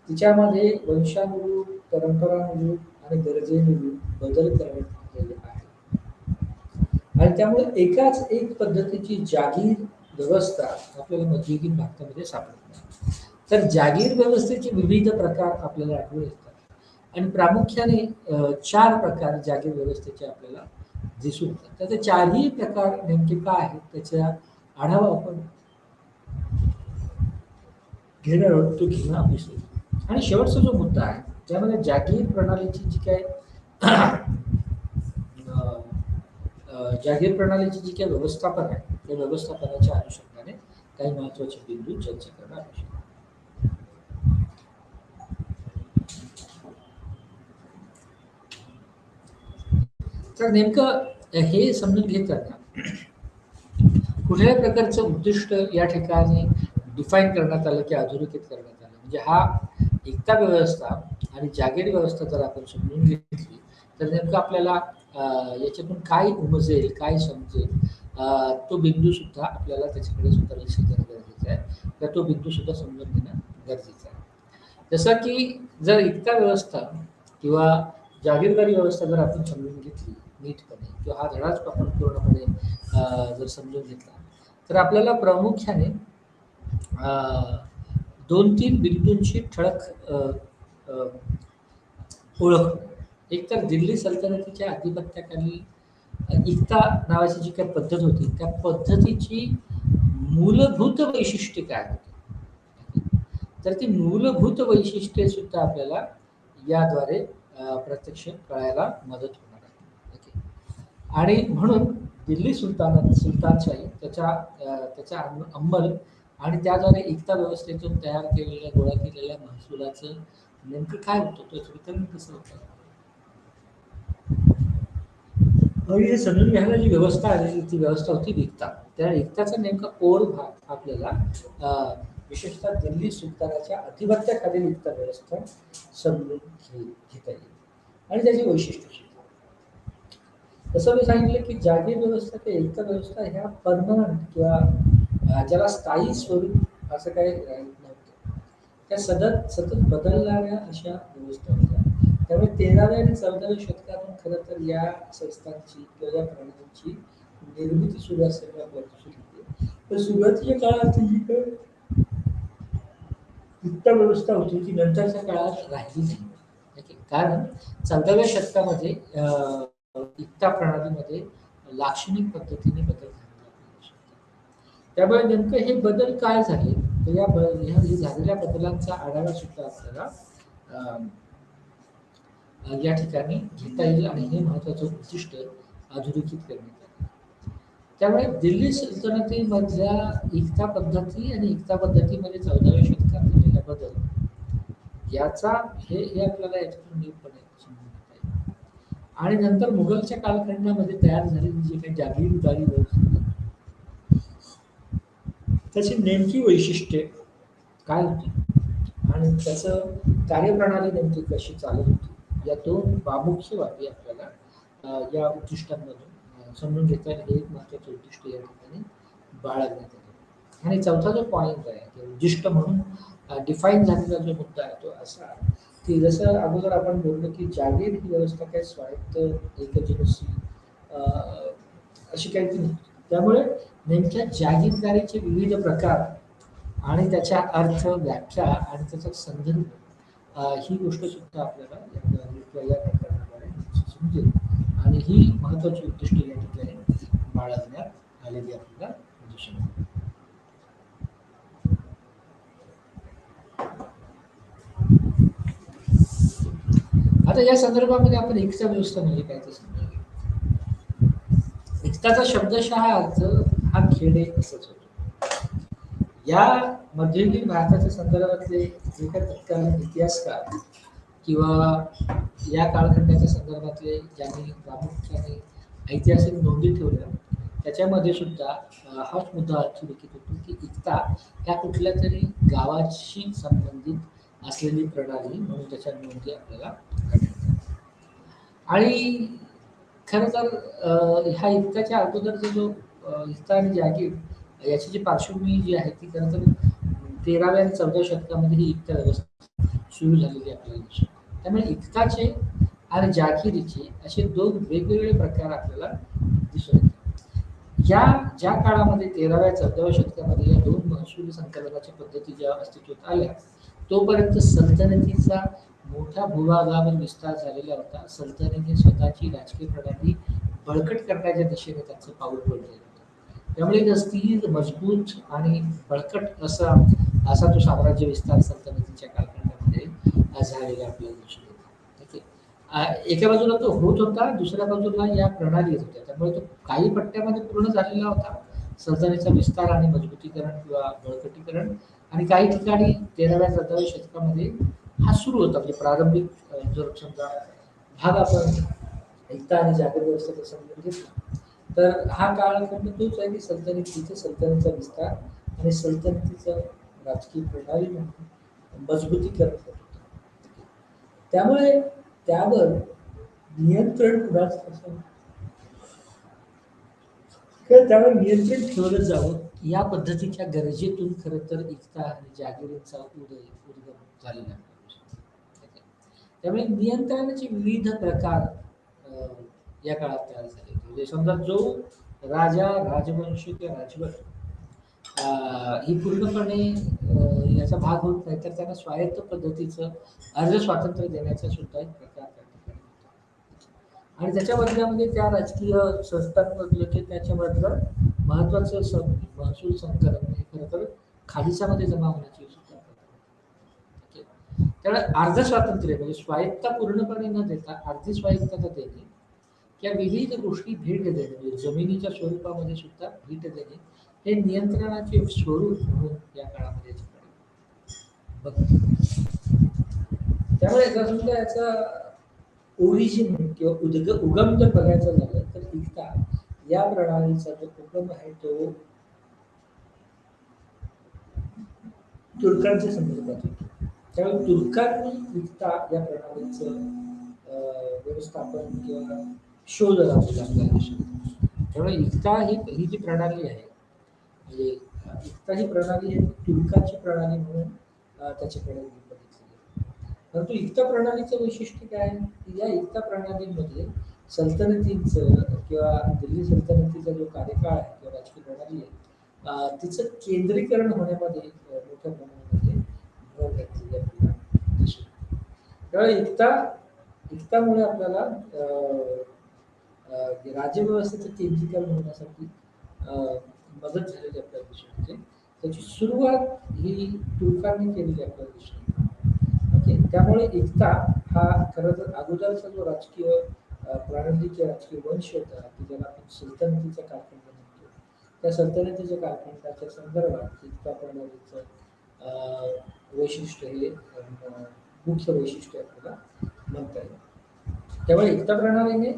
तिच्यामध्ये वंशानुरूप, परंपरानुरूप आणि गरजेनुरूप बदल करण्यात आलेले आहे. आणि त्यामुळे एकाच एक पद्धतीची जागीर व्यवस्था आपल्याला मध्ययुगीन भारतामध्ये सापडत नाही. तर जागीर व्यवस्थेचे विविध प्रकार आपल्याला आढळून येतात आणि प्रामुख्याने 4 प्रकार जागीर व्यवस्थेचे आपल्याला दिसून येतात. तर ते 4ही प्रकार नेमके काय आहेत त्याचा आढावा आपण घेणार आहोत, तो घेणं अपेक्षित आहे. आणि शेवटचा जो मुद्दा आहे त्यामध्ये जागीर प्रणालीची जी काय जागीर प्रणालीची जी काही व्यवस्थापन आहे त्या व्यवस्थापनाच्या अनुषंगाने काही महत्वाचे बिंदू चर्चा करणं आवश्यक आहे. तर नेमकं हे समजून घेताना कुठल्याही प्रकारचं उद्दिष्ट या ठिकाणी डिफाईन करण्यात आलं की अधोरेखित करण्यात आलं. म्हणजे हा एकता व्यवस्था आणि जागीर व्यवस्था जर आपण समजून घेतली तर नेमकं आपल्याला याच्यातून काय उमजेल, काय समजेल तो बिंदू सुद्धा आपल्याला त्याच्याकडे सुद्धा लक्ष देणं गरजेचं आहे, तर तो बिंदू सुद्धा समजून घेणं गरजेचं आहे. जसं की जर एकता व्यवस्था किंवा जागीरदारी व्यवस्था जर आपण समजून घेतली नीटपणे किंवा हा धडाच आपण पूर्णपणे जर समजून घेतला तर आपल्याला प्रामुख्याने 2-3 बिंदूंची ठळक ओळख. एक तर दिल्ली सल्तनतीच्या अधिपत्याखाली एकता नावाची जी काही पद्धत होती त्या पद्धतीची मूलभूत वैशिष्ट्ये काय होती, तर ती मूलभूत वैशिष्ट्ये सुद्धा आपल्याला याद्वारे प्रत्यक्ष कळायला मदत होणार आहे. आणि म्हणून दिल्ली सुलतानशाही त्याचा अंमल आणि त्याद्वारे एकता व्यवस्थेतून तयार केलेल्या गोळा केलेल्या महसुलाचं नेमकं काय होतं, त्याचं वितरण कसं होतं आणि हे समजून घ्यायला जी व्यवस्था आलेली ती व्यवस्था होती एकता. त्या एकताचा नेमका कोर भाग आपल्याला विशेषतः दिल्ली सुलतानाच्या अधिपत्याखालील एकता व्यवस्था समजून घेता येईल आणि त्याची वैशिष्ट्य. जसं मी सांगितलं की जागीर व्यवस्था ते एकता व्यवस्था ह्या परमनंट किंवा ज्याला स्थायी स्वरूप असं काही नव्हतं. त्या सतत बदलणाऱ्या अशा व्यवस्था होत्या. त्यामुळे 13व्या आणि 14व्या शतकातून खरं तर या संस्थांची किंवा या प्रणालीची निर्मिती सुरू असेल आपल्याला दिसून येते. तर सुरुवातीच्या काळात ही काय एकता व्यवस्था होती ती नंतरच्या काळात राहिली नाही. कारण 14व्या शतकामध्ये एकता प्रणालीमध्ये लाक्षणिक पद्धतीने बदल झालेला. त्यामुळे नेमकं हे बदल काय झाले तर या झालेल्या बदलांचा आढावा सुद्धा आपल्याला या ठिकाणी घेता येईल आणि हे महत्वाचं उद्दिष्ट अधोरेखित करण्यात आलं. त्यामुळे दिल्ली सल्तनतीमधल्या एकता पद्धती आणि एकता पद्धतीमध्ये 14व्या शतकात झालेला बदल याचा हे आपल्याला याच्यातून नीटपणे समजून घेता येईल. आणि नंतर मुघलच्या कालखंडामध्ये तयार झालेली जी काही जागीरदारी व्यवस्था त्याची नेमकी वैशिष्ट्ये काय होती आणि त्याचं कार्यप्रणाली नेमकी कशी चालत होती या 2 प्रामुख्य बाबी आपल्याला या उद्दिष्टांमधून समजून घेता येईल. हे एक महत्त्वाचं उद्दिष्ट या ठिकाणी बाळगण्यात आलं. आणि चौथा जो पॉईंट आहे ते उद्दिष्ट म्हणून डिफाईन झालेला जो मुद्दा आहे तो असा की जसं अगोदर आपण बोललो की जागीर ही व्यवस्था काही स्वायत्त एकजिनसी अशी काही ती नव्हती. त्यामुळे नेमक्या जागीरदारीचे विविध प्रकार आणि त्याच्या अर्थ, व्याख्या आणि त्याचा संदर्भ ही गोष्ट सुद्धा आपल्याला या प्रकरणाद्वारे समजेल आणि ही महत्वाची उद्दिष्ट या ठिकाणी बाळगण्यात आलेली आपल्याला दिसून येते. आता या संदर्भामध्ये आपण एकता व्यवस्था म्हणजे काय ते समजूया. इक्ताचा शब्दशः अर्थ हा खेडे असंच होतो. या मध्ययुगीन भारताच्या संदर्भातले जे काही तत्कालीन इतिहासकार किंवा या कालखंडाच्या संदर्भातले ज्यांनी प्रामुख्याने ऐतिहासिक नोंदी ठेवल्या त्याच्यामध्ये सुद्धा हाच मुद्दा अधोरेखित होतो की इक्ता ह्या कुठल्या तरी गावाशी संबंधित असलेली प्रणाली म्हणून त्याच्या नोंदी आपल्याला आढळतात. आणि खरं तर ह्या इक्ताच्या अगोदरचा जो इक्ता आणि जागीर याची जी पार्श्वभूमी जी आहे ती खरं तर 13व्या आणि 14व्या शतकामध्ये ही इक्ता व्यवस्था सुरू झालेली आपल्याला दिसते. त्यामुळे इक्ताचे आणि जागिरीचे असे दोन वेगवेगळे प्रकार आपल्याला दिसून येतात. या ज्या काळामध्ये 13व्या 14व्या शतकामध्ये या दोन महसुली संकलनाच्या पद्धती ज्या अस्तित्वात आल्या तोपर्यंत सल्तनतीचा मोठ्या भूभागावर विस्तार झालेला होता. सल्तनतीने स्वतःची राजकीय प्रणाली बळकट करण्याच्या दिशेने त्यांचं पाऊल पडलेलं होतं. त्यामुळे एक अस्थिर मजबूत आणि बळकट असा तो साम्राज्य विस्तार सल्तनतीच्या कालखंडामध्ये झालेला आपल्याला दिसून येतो. ठीक आहे. एका बाजूला तो होत होता, दुसऱ्या बाजूला या प्रणाली येत होत्या. त्यामुळे तो काही पट्ट्यामध्ये पूर्ण झालेला होता सल्तनतीचा विस्तार आणि मजबूतीकरण किंवा बळकटीकरण, आणि काही ठिकाणी 13व्या 14व्या शतकामध्ये हा सुरू होता. म्हणजे प्रारंभिक जर समजा भाग आपण एकता आणि जागृत व्यवस्थेचा समजून घेतला तर हा कालखंड तोच आहे की सल्तनतीचा विस्तार आणि सल्तनतीचं राजकीय प्रणाली म्हणून मजबूतीकरण होत होतं. त्यामुळे त्यावर नियंत्रण कुणाच असं त्यावर नियंत्रण ठेवलं जावं या पद्धतीच्या गरजेतून खरं तर एकता आणि जागिरीचा उद्गम झालेला आहे. त्यामुळे नियंत्रणाचे विविध प्रकार या काळात तयार झाले. म्हणजे समजा जो राजा राजवंश किंवा राजवट ही पूर्णपणे याचा भाग होत नाही तर त्यांना स्वायत्त पद्धतीचं अर्ध स्वातंत्र्य देण्याचा सुद्धा एक प्रकार त्या ठिकाणी होता. आणि त्याच्या बदल्यामध्ये त्या राजकीय संस्थांमधलं की त्याच्यामधलं महत्वाचं महसूल संकलन हे खरं तर खालिसामध्ये जमा होण्याची सुद्धा प्रकार. त्यामुळे अर्ध स्वातंत्र्य म्हणजे स्वायत्ता पूर्णपणे न देता अर्धी स्वायत्तता देणे किंवा विविध गोष्टी भेट देणे म्हणजे जमिनीच्या स्वरूपामध्ये सुद्धा भेट देणे हे नियंत्रणाचे एक स्वरूप म्हणून या काळामध्ये त्यामुळे जर समजा याचा ओरिजिन किंवा उगम जर बघायचं झालं तर इक्ता या प्रणालीचा जो उगम आहे तो तुर्कांच्या संदर्भात होतो. त्यामुळे तुर्कांनी इक्ता या प्रणालीचं व्यवस्थापन किंवा शोध लावलेला आपल्याला दिसतो. त्यामुळे इक्ता ही जी प्रणाली आहे म्हणजे इक्ता ही प्रणाली आहे तुर्कांची प्रणाली म्हणून त्याच्याकडे बघितली. परंतु इक्ता प्रणालीचं वैशिष्ट्य काय आहे की या इक्ता प्रणालीमध्ये सल्तनतीचं किंवा दिल्ली सल्तनतीचा जो कार्यकाळ आहे किंवा राजकीय प्रणाली आहे तिचं केंद्रीकरण होण्यामध्ये मोठ्या प्रमाणामध्ये भर घातलेली आपल्याला दिसून. त्यामुळे इक्तामुळे आपल्याला राज्यव्यवस्थेचं केंद्रीकरण होण्यासाठी मदत झालेली आपल्याला दिसून येते. त्याची सुरुवात ही तुर्कांनी केलेली आपल्याला दिसून येते. ओके. त्यामुळे इक्ता हा खरं तर अगोदरचा जो राजकीय प्रणाली किंवा राजकीय वंश होता की ज्याला आपण सल्तनतीचा कालखंड म्हणतो त्या सल्तनतीच्या कालखंडाच्या संदर्भात इक्ता प्रणालीचं वैशिष्ट्य हे मुख्य वैशिष्ट्य आपल्याला म्हणता येईल. त्यामुळे इक्ता प्रणालीने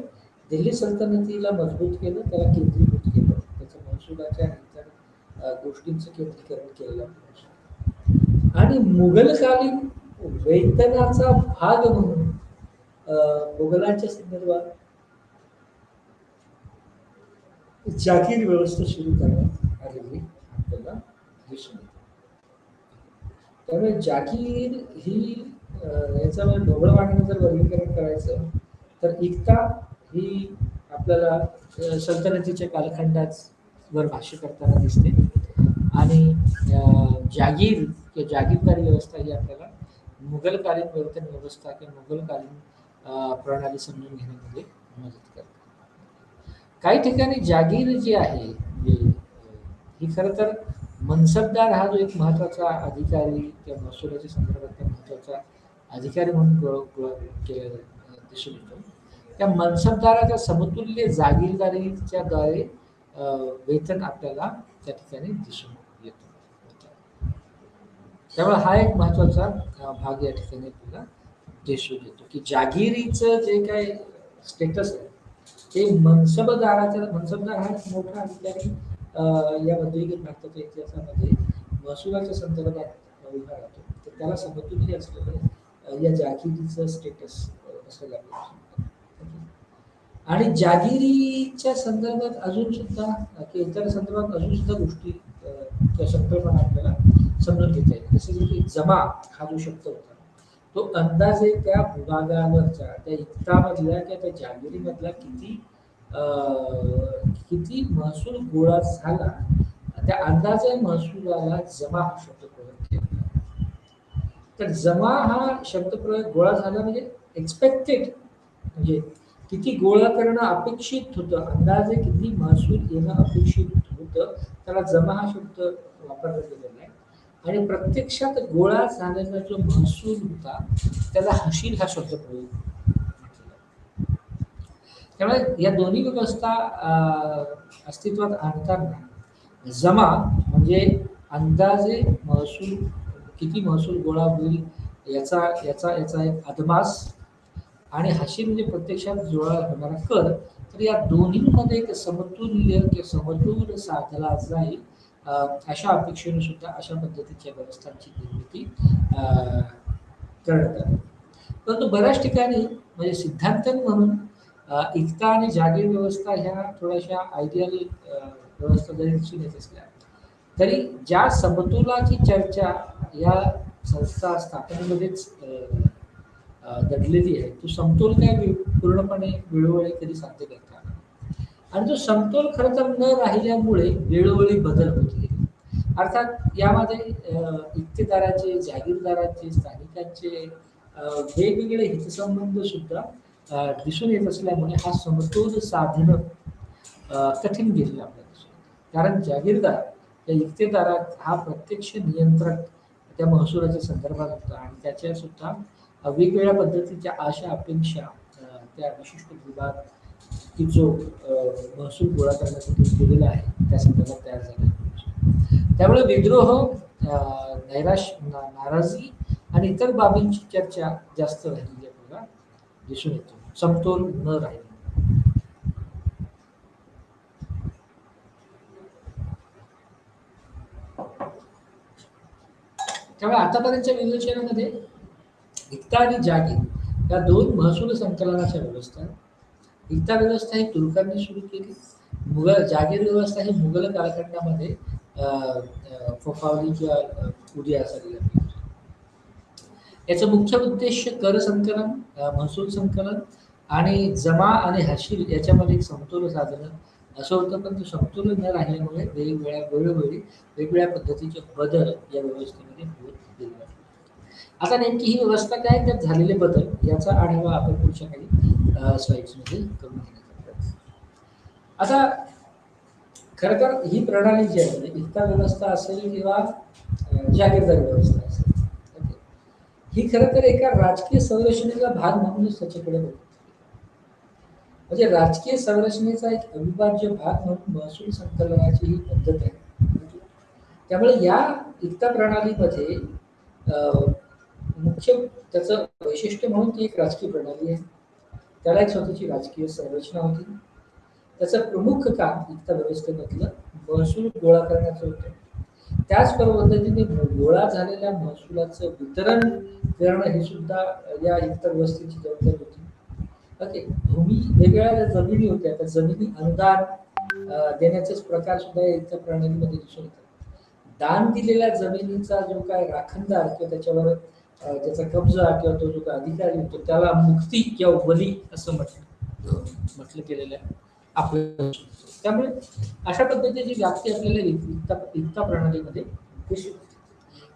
दिल्ली सल्तनतीला मजबूत केलं, त्याला केंद्रीभूत केलं, त्याच्या महसुलाच्या इतर गोष्टींचं केंद्रीकरण केलेलं आपल्याला. आणि मुघलकालीन वेतनाचा भाग म्हणून मुघलांच्या संदर्भात जागीर व्यवस्था सुरू करण्यात आलेली आपल्याला दिसून येते. त्यामुळे जागीर ही याचं ढोबळमानाने जर वर्गीकरण करायचं तर इक्ता ही आपल्याला सल्तनतीच्या कालखंडावर भाष्य करताना दिसते आणि जागीर किंवा जागीरदारी व्यवस्था ही आपल्याला मुघलकालीन वेतन व्यवस्था किंवा मुघलकालीन प्रणाली समजून घेण्यामध्ये मदत करते. काही ठिकाणी जागीर जी आहे म्हणजे ही खरं तर मनसबदार हा जो एक महत्वाचा अधिकारी किंवा महसुलाच्या संदर्भातला महत्वाचा अधिकारी म्हणून दिसून येतो. त्या मनसबदाराच्या समतुल्य जागीरदारीच्या द्वारे वेतन आपल्याला त्या ठिकाणी दिसून येतं. त्यामुळे हा एक महत्वाचा भाग या ठिकाणी आपल्याला दिसून येतो की जागिरीचं जे काही स्टेटस आहे ते मनसबदार हा एक मोठा अधिकारी या मध्ययुगीन भारताच्या इतिहासामध्ये महसुलाच्या संदर्भात उभा राहतो. तर त्याला समतुल्य असलेलं या जागिरीचं स्टेटस असायला पाहिजे. आणि जागिरीच्या संदर्भात अजून सुद्धा किंवा इतर संदर्भात अजून सुद्धा गोष्टी किंवा संकल्पना आपल्याला समजून घेता येईल. जसं की जमा हा जो शब्द होता तो अंदाजे त्या विभागावरच्या त्या इक्तामधल्या किंवा त्या जागिरीमधला किती महसूल गोळा झाला त्या अंदाजे महसुलाला जमा हा शब्द प्रयोग केला. तर जमा हा शब्द प्रयोग गोळा झाला म्हणजे एक्सपेक्टेड म्हणजे किती गोळा करणं अपेक्षित होतं, अंदाजे किती महसूल येणं अपेक्षित होतं, त्याला जमा हा शब्द वापरला गेलेला आहे. आणि प्रत्यक्षात गोळा झालेला जो महसूल होता त्याला हशील हा शब्द प्रयोग. त्यामुळे या दोन्ही व्यवस्था अस्तित्वात आणताना जमा म्हणजे अंदाजे महसूल किती महसूल गोळा होईल याचा याचा याचा एक अदमास आणि हशील म्हणजे प्रत्यक्षात गोळा होणारा कर. तर या दोन्हीमध्ये एक समतुल्य किंवा समतोल साधला जाईल अशा अपेक्षेने सुद्धा अशा पद्धतीच्या व्यवस्थांची निर्मिती करण्यात आली. परंतु बऱ्याच ठिकाणी म्हणजे सिद्धांत म्हणून इक्ता आणि जागीर व्यवस्था ह्या थोड्याशा आयडियल व्यवस्था जरी दिसून येत असल्या तरी ज्या समतोलाची चर्चा या संस्था स्थापनेमध्येच दडलेली आहे तो समतोल काय पूर्णपणे वेळोवेळी कधी साध्य करता आला. आणि तो समतोल खरं तर न राहिल्यामुळे वेळोवेळी बदल होत गेले. अर्थात यामध्ये इक्तेदाराचे जागीरदाराचे स्थानिकांचे वेगवेगळे हितसंबंध सुद्धा दिसून येत असल्यामुळे हा समतोल साधणं कठीण गेलेलं आपल्याला दिसून येतं. कारण जागीरदार या इक्तेदारात हा प्रत्यक्ष नियंत्रक त्या महसुलाच्या संदर्भात होता आणि त्याच्या सुद्धा वेगवेगळ्या पद्धतीच्या आशा अपेक्षा त्या विशिष्ट विभाग की जो महसूल गोळा करण्यासाठी दिलेला आहे त्या संदर्भात तयार झाला. त्यामुळे विद्रोह नाराजी आणि इतर बाबींची चर्चा जास्त राहिलेली आपल्याला दिसून येतो. समतोल न राहील. त्यामुळे आतापर्यंतच्या विवेचनामध्ये इक्ता आणि जागीर या दोन महसूल संकलनाच्या व्यवस्था. इक्ता व्यवस्था ही तुर्कांनी सुरू केली. जागीर व्यवस्था ही मुघल कालखंडामध्ये फोफावली किंवा उदयास आली. याचं मुख्य उद्देश कर संकलन, महसूल संकलन आणि जमा आणि हशील याच्यामध्ये एक समतोल साधणं असं होतं. पण तो समतोल न राहिल्यामुळे वेळोवेळी वेगवेगळ्या पद्धतीचे बदल या व्यवस्थेमध्ये होत गेले. आता नेमकी ही व्यवस्था काय त्यात झालेले बदल याचा आढावा आपण पुढच्या काही स्लाइड्समध्ये करून घेण्याचा प्रयत्न. आता खरं तर ही प्रणाली जी आहे म्हणजे इक्ता व्यवस्था असेल किंवा जागीरदारी व्यवस्था असेल ही खरं तर एका राजकीय संरचनेचा भाग म्हणूनच त्याच्याकडे बघतो. म्हणजे राजकीय संरचनेचा एक अविभाज्य भाग म्हणून महसूल संकलनाची ही पद्धत आहे. त्यामुळे या इक्ता प्रणालीमध्ये मुख्य त्याचं वैशिष्ट्य म्हणून ती एक राजकीय प्रणाली आहे. त्याला एक स्वतःची राजकीय संरचना होती. त्याचं प्रमुख काम इक्ता व्यवस्थेमधलं महसूल गोळा करण्याचं होतं. त्याच पद्धतीने गोळा झालेल्या महसुलाचं वितरण करणं हे सुद्धा या इक्ता व्यवस्थेची जबाबदारी होती. ओके, भूमी वेगवेगळ्या जमिनी होत्या त्या जमिनी अनुदान देण्याचेच प्रकार सुद्धा या इक्ता प्रणालीमध्ये दिसून येतात. दान दिलेल्या जमिनीचा जो काय राखणदार किंवा त्याच्यावर त्याचा कब्जा किंवा तो जो काय अधिकारी होतो त्याला मुक्ती किंवा बली असं म्हटलं गेलेलं आहे आपल्या. त्यामुळे अशा पद्धतीची व्याप्ती आपल्याला इक्ता प्रणालीमध्ये दिसून येते.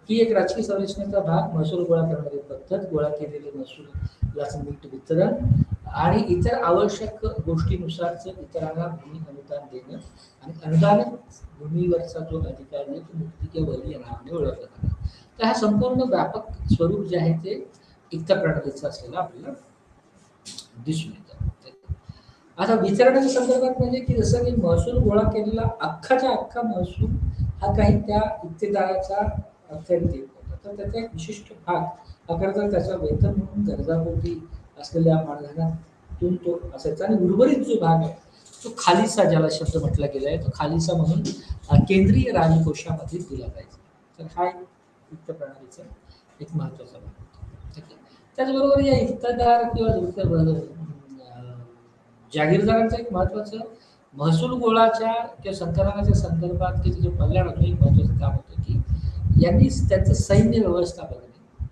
ही एक राजकीय संरचनेचा भाग महसूल गोळा करणारी पद्धत, गोळा केलेले महसूलाचं नीट वितरण आणि इतर आवश्यक गोष्टीनुसारच इतरांना भूमी अनुदान देणं आणि अनुदान भूमीवरचा जो अधिकारी तो मुक्ती किंवा बली या नावाने ओळखला जातो. तर हा संपूर्ण व्यापक स्वरूप जे आहे ते इक्ता प्रणालीचं असलेलं आपल्याला दिसून येतं. आता वितरणाच्या संदर्भात म्हणजे की जसं की महसूल गोळा केलेला अख्खाच्या अख्खा महसूल हा काही त्या इक्तेदाराचा अखत्यारीत येत होता. तर त्याचा एक विशिष्ट भाग हा खरं तर त्याचा वेतन म्हणून गरजापोटी असलेल्या मानधनातून तो असायचा आणि उर्वरित जो भाग आहे तो खालीसा, ज्याला शब्द म्हटला गेला आहे, तो खालीसा म्हणून केंद्रीय राजकोषामध्ये दिला जायचा. तर हा एक वित्त प्रणालीचा एक महत्त्वाचा भाग होता. ठीक आहे. त्याचबरोबर या इक्तेदार किंवा जागीरदारांचं एक महत्त्वाचं महसूल गोळाच्या किंवा संकलनाच्या संदर्भात की त्याच्या कल्याण अजून एक महत्त्वाचं काम होतं की यांनी त्यांचं सैन्य व्यवस्था बघणे,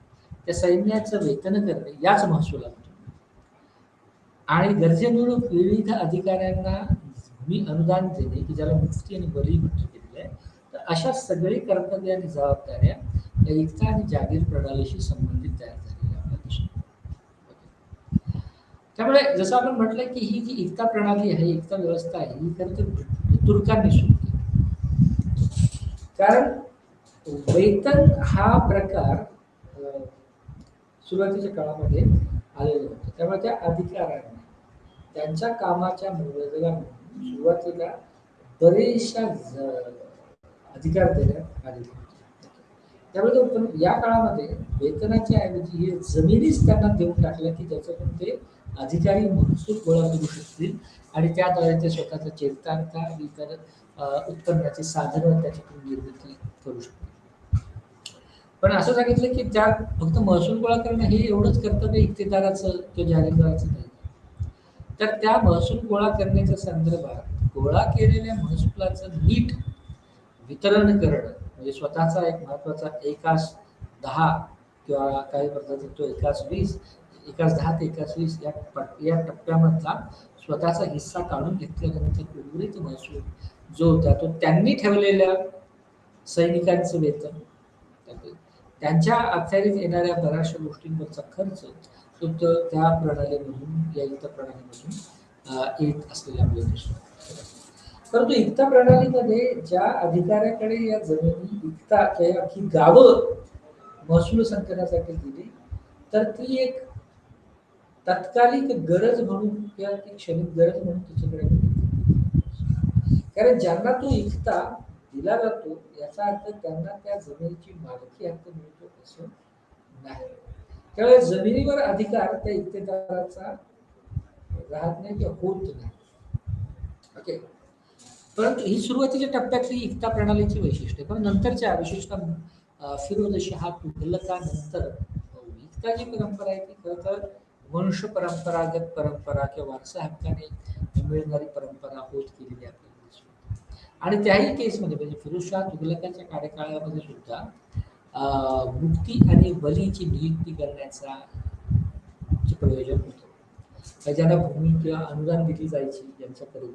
त्या सैन्याचं वेतन करणे याच महसुलातून आणि गरजेनुरूप विविध अधिकाऱ्यांना भूमी अनुदान देणे की ज्याला मुफ्ती आणि बली म्हटलं गेलेलं आहे. तर अशा सगळी कर्तव्य आणि जबाबदाऱ्या या इक्ता आणि जागीर प्रणालीशी संबंधित तयार झालेल्या आपल्याला दिसून येतात. त्यामुळे जसं आपण म्हटलं की ही जी इक्ता प्रणाली आहे, इक्ता व्यवस्था आहे, ही खरं तर तुर्कांनी सुरू केली. कारण वेतन हा प्रकार सुरुवातीच्या काळामध्ये आलेलं होतं. त्यामुळे त्या अधिकाऱ्यांना त्यांच्या कामाच्या मोबदला म्हणून सुरुवातीला बरेचशा अधिकार देण्यात आलेले होते. त्यामुळे तो या काळामध्ये वेतनाच्या ऐवजी हे जमिनीच त्यांना देऊन टाकल्या की ज्याच्यातून ते अधिकारी महसूल गोळा करू शकतील आणि त्याद्वारे ते स्वतःचा चरितार्थ इतर उत्पन्नाची साधनं त्याच्यातून निर्मिती करू शकतील. पण असं सांगितलं की त्यात फक्त महसूल गोळा करणं हे एवढंच कर्तव्य इक्तेदाराचं किंवा जागीरदाराचं नाही. तर त्या महसूल गोळा करण्याच्या संदर्भात गोळा केलेल्या महसुलाचं नीट वितरण करणं म्हणजे स्वतःचा एक महत्त्वाचा एकास 10 किंवा काही पद्धतीत तो एकास 20, एकास 10 ते एकास 20 या टप्प्यामधला स्वतःचा हिस्सा काढून घेतल्यानंतर उर्वरित महसूल जो होता तो त्यांनी ठेवलेल्या सैनिकांचं वेतन, त्यांच्या अखत्यारीत येणाऱ्या बऱ्याचशा गोष्टींवरचा खर्च तो त्या प्रणालीमधून या इक्ता प्रणालीमधून येत असलेला आपल्याला दिसतो. परंतु इक्ता प्रणालीमध्ये ज्या अधिकाऱ्याकडे या जमिनी इक्ता किंवा अख्खी गावं महसूल संकलनासाठी दिली, तर ती एक तात्कालिक गरज म्हणून किंवा ती क्षणिक गरज म्हणून तिच्याकडे होती. कारण ज्यांना तो इक्ता दिला जातो याचा अर्थ त्यांना त्या जमिनीची मालकी हक्क मिळतो असं नाही. त्यामुळे जमिनीवर अधिकार त्या इक्तेदाराचा राहत नाही किंवा होत नाही. ओके. परंतु ही सुरुवातीच्या टप्प्यातली इक्ता प्रणालीची वैशिष्ट्य. पण नंतरच्या विशेषतः फिरोजशाह तुघलकानंतर इक्ता जी परंपरा आहे ती खरं तर वंश परंपरागत परंपरा किंवा वारसा हक्काने मिळणारी परंपरा होत गेलेली आपल्याला दिसते. आणि त्याही केसमध्ये म्हणजे फिरोजशाह तुघलकाच्या कार्यकाळामध्ये सुद्धा मुक्ती आणि बलीची नियुक्ती करण्याचा प्रयोजन होतं. ज्यांना भूमी किंवा अनुदान दिली जायची ज्यांच्याकडे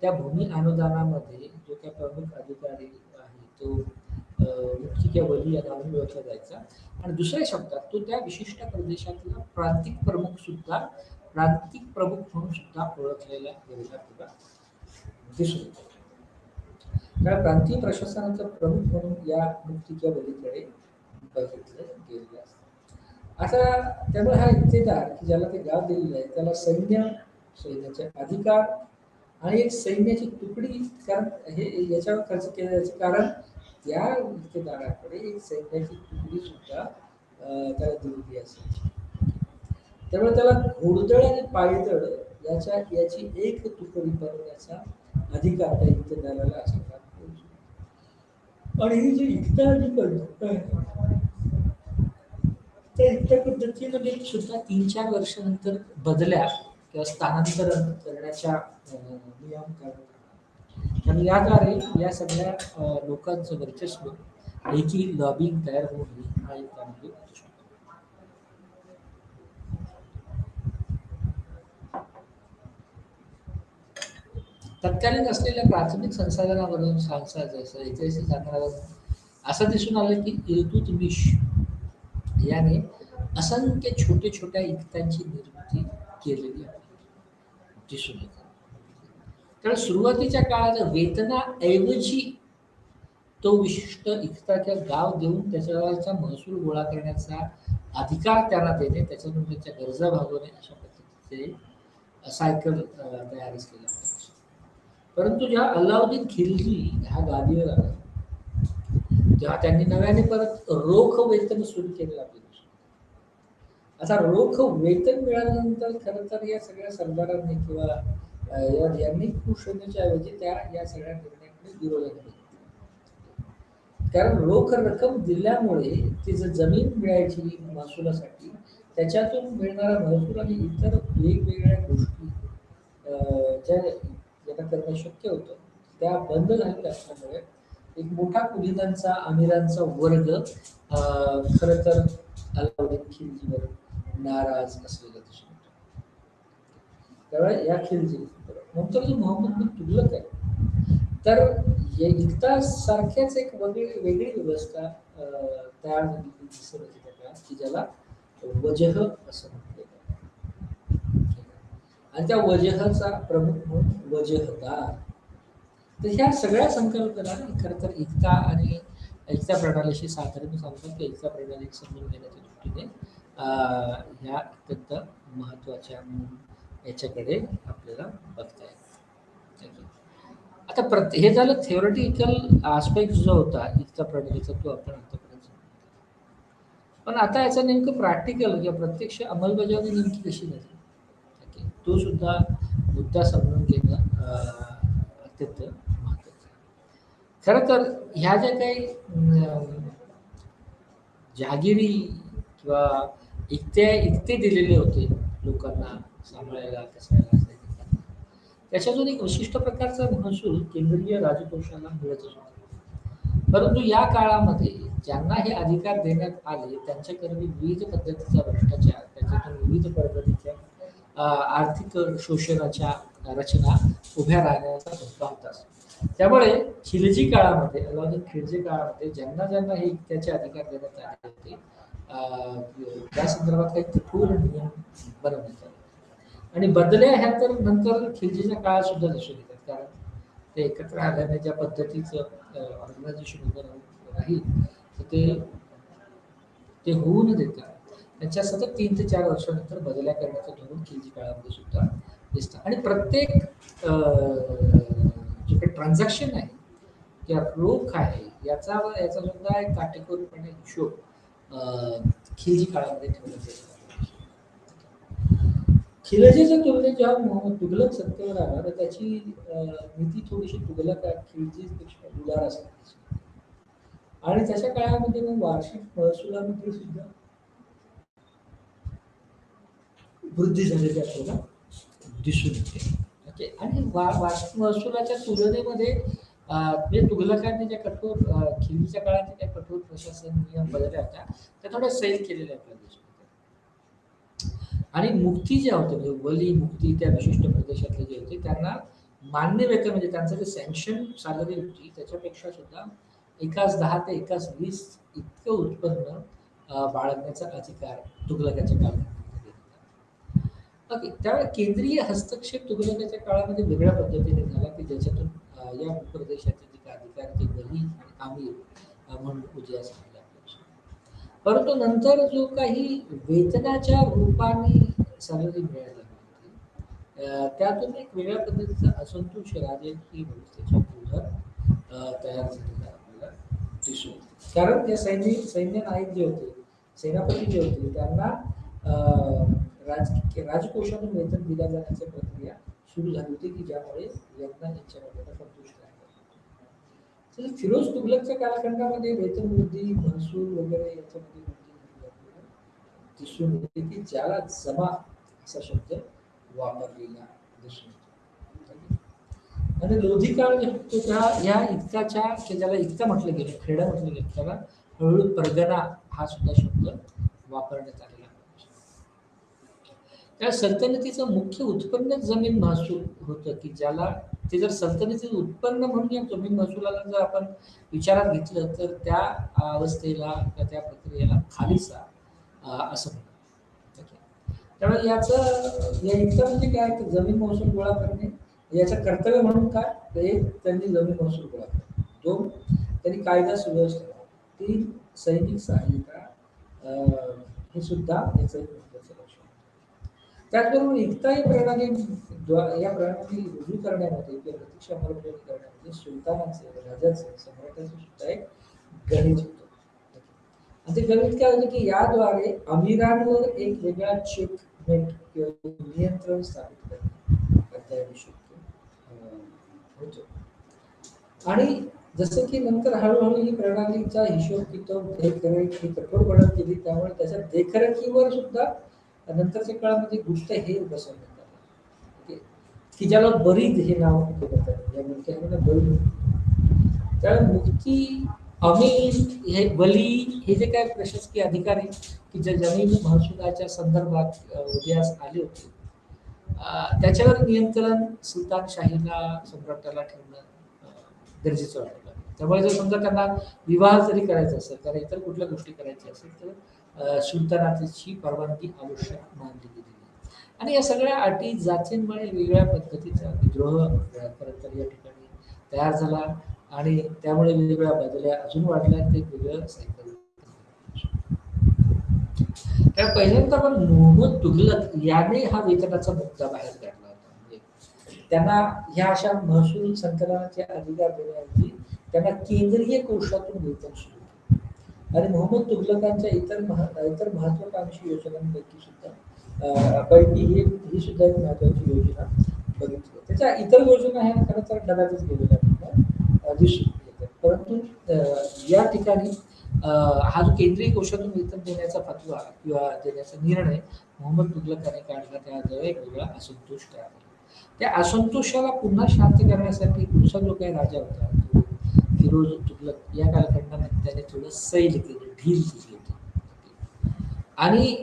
त्या भूमी अनुदानामध्ये जो काही प्रमुख अधिकारी आहे तो मुक्ती किंवा बली या नावाने ओळखला जायचा आणि दुसऱ्या शब्दात तो त्या विशिष्ट प्रदेशातला प्रांतिक प्रमुख म्हणून सुद्धा ओळखलेला गेलेला तुला दिसून येतो. कारण प्रांतीय प्रशासनाचा प्रमुख म्हणून या मुक्ती किंवा बलीकडे बघितलं गेलेलं असतं. आता त्यामुळे हा इक्तेदार की ज्याला ते गाव दिलेलं आहे त्याला सैन्याचे अधिकार आणि एक सैन्याची तुकडी, कारण हे याच्यावर खर्च केला जायचं कारण त्या इक्तेदाराकडे एक सैन्याची तुकडी सुद्धा त्याला दिलेली असायची. त्यामुळे त्याला घोडदळ आणि पायदळ याची एक तुकडी बनवण्याचा अधिकार त्या इक्तेदाराला असायचा. आणि ही जी इक्ता जी पद्धत आहे त्या इक्ता पद्धतीमध्ये सुद्धा 3-4 वर्षानंतर बदल्या किंवा स्थानांतरण करण्याच्या नियम करण्यात आणि याद्वारे या सगळ्या लोकांचं वर्चस्व याची लॉबिंग तयार होणे हा एक त्यामध्ये असू शकतो. तत्कालीन असलेल्या प्राथमिक संसाधनावरून ऐतिहासिक आधारावर असं दिसून आलं की इल्तुतमिश याने असंख्य छोट्या छोट्या इक्तांची निर्मिती केलेली दिसून येते. तर सुरुवातीच्या काळात वेतनाऐवजी तो विशिष्ट इक्ता किंवा गाव देऊन त्याच्यावरचा महसूल गोळा करण्याचा अधिकार त्यांना देणे, त्याच्यातून त्यांच्या गरजा भागवणे अशा पद्धतीचे सायकल तयारच केल्या पाहिजे. परंतु जेव्हा अल्लाउद्दीन खिलजी ह्या गादीवर आला, तेव्हा त्यांनी नव्याने परत रोख वेतन सुरू केलं आपल्या देशात. आता रोख वेतन मिळाल्यानंतर खरं तर या सगळ्या सरदारांनी किंवा यांनी खुश होण्याच्या ऐवजी त्या या सगळ्या निर्णयाकडे विरोध केला. कारण रोख रक्कम दिल्यामुळे ती जर जमीन मिळायची महसुलासाठी, त्याच्यातून मिळणारा महसूल आणि इतर वेगवेगळ्या गोष्टी ज्या ज्यांना करणं शक्य होतं त्या बंद झालेल्या असल्यामुळे एक मोठा कुलीनांचा अमीरांचा वर्ग खरं तर अलाउद्दीन खिलजीवर नाराज असलेला दिसून येतो. त्यामुळे या खिलजी नंतर जो मोहम्मद बिन तुगलक आहे, तर एकदा सारख्याच एक वेगळी व्यवस्था तयार झालेली दिसत होती त्या काळात, की ज्याला वजह असं म्हटलं जातं. आणि त्या वजहचा प्रमुख म्हणून वजहदार. तर ह्या सगळ्या संकल्पना खरं तर एकता आणि एकता प्रणालीशी साधारण सांगतात, की एकता प्रणाली समजून घेण्याच्या दृष्टीने ह्या अत्यंत महत्त्वाच्या म्हणून याच्याकडे आपल्याला बघता येईल. आता हे झालं थिओरिटिकल आस्पेक्ट जो होता एकता प्रणालीचा, तो आपण आतापर्यंत समजला. पण आता याचं नेमकं प्रॅक्टिकल किंवा प्रत्यक्ष अंमलबजावणी नेमकी कशी झाली, तो सुद्धा मुद्दा समजून घेणं अत्यंत महत्त्वाचं आहे. खरं तर ह्या ज्या काही जहागिरी किंवा इकते दिलेले होते लोकांना सांभाळायला कसायला, त्याच्यातून एक विशिष्ट प्रकारचा महसूल केंद्रीय राजकोषाला मिळत होता. परंतु या काळामध्ये ज्यांना हे अधिकार देण्यात आले त्यांच्याकडे विविध पद्धतीचा भ्रष्टाचार, त्याच्यातून विविध पद्धतीच्या आर्थिक शोषणाच्या रचना उभ्या राहण्याचा धोका होता. त्यामुळे खिलजी काळामध्ये, अलाउद्दीन खिलजी काळामध्ये ज्यांना ज्यांना हे त्याचे अधिकार देण्यात आले होते, त्या संदर्भात काही कठोर नियम बनवण्यात आले. आणि बदल्या ह्या तर नंतर खिलजीच्या काळात सुद्धा दिसून येतात. कारण ते एकत्र आल्याने ज्या पद्धतीचं ऑर्गनायझेशन उभं राहील, तर ते होऊ न देता त्यांच्या सतत 3 ते 4 वर्षानंतर बदल्या करण्याचं धोरण खिलजी काळामध्ये सुद्धा दिसतं. आणि प्रत्येक जे काही ट्रान्झॅक्शन आहे किंवा रोख आहे, याचा सुद्धा एक काटेकोरपणे हिशोब खिलजी काळामध्ये ठेवण्यात येतो. खिलजीच्या तुलनेत जेव्हा मोहम्मद तुघलक सत्तेवर आला, तर त्याची नीती थोडीशी तुघलक खिलजीपेक्षा उदार असते. आणि त्याच्या काळामध्ये मग वार्षिक महसुलामध्ये सुद्धा वृद्धी झालेली आपल्याला दिसून येते. ओके. आणि वार्षिक महसुलाच्या तुलनेमध्ये म्हणजे तुघलकांनी ज्या कठोर खिलजीच्या काळात ज्या कठोर प्रशासन नियम बनवल्या होत्या, त्या थोड्या सैल केलेल्या आपल्याला दिसून येतात. आणि मुक्ती ज्या होत्या, म्हणजे वली मुक्ती त्या विशिष्ट प्रदेशातले जे होते त्यांना मान्य वेतन, म्हणजे त्यांचं जे सँक्शन सॅलरी होती त्याच्यापेक्षा सुद्धा एकाच 10 ते एकाच 20 इतकं उत्पन्न बाळगण्याचा अधिकार तुघलकाच्या काळात. ओके. त्यामुळे केंद्रीय हस्तक्षेप तुघलकाच्या काळामध्ये वेगळ्या पद्धतीने झाला, की ज्याच्यातून या भूप्रदेशाचे जे अधिकारी ते वली आणि आमीर म्हणून उदयास आले. परंतु नंतर जो काही वेतनाच्या रूपाने सॅलरी मिळायला लागली, त्यातून एक वेगळ्या पद्धतीचा असंतोष राजकीय व्यवस्थेच्या विरोधात तयार झालेला आपल्याला दिसून. कारण त्या सैन्य नायक जे होते, सेनापती जे होते, त्यांना राजकोषातून वेतन दिल्या जाण्याची प्रक्रिया सुरू झाली होती, की ज्यामुळे यांना यांच्यामध्ये संतुष्ट राहिला. फिरोज तुघलकच्या कालखंडामध्ये वेतन वृद्धी, महसूल वगैरे याच्यामध्ये दिसून येते, की ज्याला जमा असा शब्द वापरलेला दिसून येतो. आणि लोधी काळ जो ह्या इतकाच्या, ज्याला इतका म्हटलं गेलं, खेडा म्हटलं गेलं, त्याला हळूहळू परगणा हा सुद्धा शब्द वापरण्यात आलेला. त्या सल्तनतीचं मुख्य उत्पन्न जमीन महसूल होतं, की ज्याला ते जर सल्तनतीचं उत्पन्न म्हणून या जमीन महसुलाला जर आपण विचारात घेतलं, तर त्या अवस्थेला त्या प्रक्रियेला खालिसा असं म्हणतात. त्यामुळे या इतकं म्हणजे काय, जमीन महसूल गोळा करणे याचं कर्तव्य म्हणून काय, एक त्यांनी जमीन महसूल गोळा करणे, 2 त्यांनी कायदा सुव्यवस्था, 3 सैनिक सहाय्यता, हे सुद्धा याचं एक महत्त्वाचं लक्ष. त्याचबरोबर एकता ही प्रणाली या प्रणाली रुजू करण्यामध्ये किंवा प्रत्यक्ष अंमलबजावणी करण्यामध्ये सुलतानाचे, राजाचे, सम्राटाचे सुद्धा एक गणित होतं. आणि ते गणित काय होतं की याद्वारे अमीरांवर एक वेगळा चेकमेट किंवा नियंत्रण स्थापित करता येऊ शकतो होतं. आणि जसं की नंतर हळूहळू ही प्रणालीचा हिशोब किताब देखरेख ही कठोर बनत गेली, त्यामुळे त्याच्या देखरेखीवर सुद्धा नंतरच्या काळामध्ये गुप्त हे बसवण्यात आलं. ओके. की ज्याला बरीद हे नाव देण्यात आलं. या मुक्त्याला बरीद. त्यामुळे मुक्ती, अमीर, हे वली हे जे काय प्रशासकीय अधिकारी की जे जमीन महसुलाच्या संदर्भात उदयास आले होते, त्याच्यावर नियंत्रण सुलतानशाहीला, सम्राटाला ठेवणं गरजेचं वाटलं. त्यामुळे जर समजा त्यांना विवाह जरी करायचा असेल, तर इतर कुठल्या गोष्टी करायच्या असेल तर सुलतानाची परवानगी आवश्यक मानली गेली. आणि या सगळ्या अटी जातींमुळे वेगळ्या पद्धतीचा विद्रोह खरं तर या ठिकाणी तयार झाला आणि त्यामुळे वेगवेगळ्या बदल्या अजून वाढल्या. ते वेगळं सायकल. त्या पहिल्यांदा पण मोहम्मद तुघलक याने हा वेतनाचा मुद्दा बाहेर काढला होता. म्हणजे त्यांना ह्या अशा महसूल संकलनाचे अधिकार देण्याऐवजी त्यांना केंद्रीय कोशातून वेतन सुरू केलं. आणि मोहम्मद तुघलकांच्या इतर महत्वाकांक्षी योजनांपैकी सुद्धा पैकी ही सुद्धा एक महत्वाची योजना बघितली. त्याच्या इतर योजना ह्या खरं तर डब्यातच गेलेल्या दिसून येतात. परंतु या ठिकाणी हा जो केंद्रीय कोशातून वेतन देण्याचा फतवा किंवा देण्याचा निर्णय मोहम्मद तुघलकाने काढला, त्याजवळ एक वेगळा असंतोष तयार झाला. त्या असंतोषाला पुन्हा शांत करण्यासाठी पुढचा जो काही राजा होता तो फिरोज तुघलक या कालखंडामध्ये त्याने थोडं सैल केलं, ढील केली होती. आणि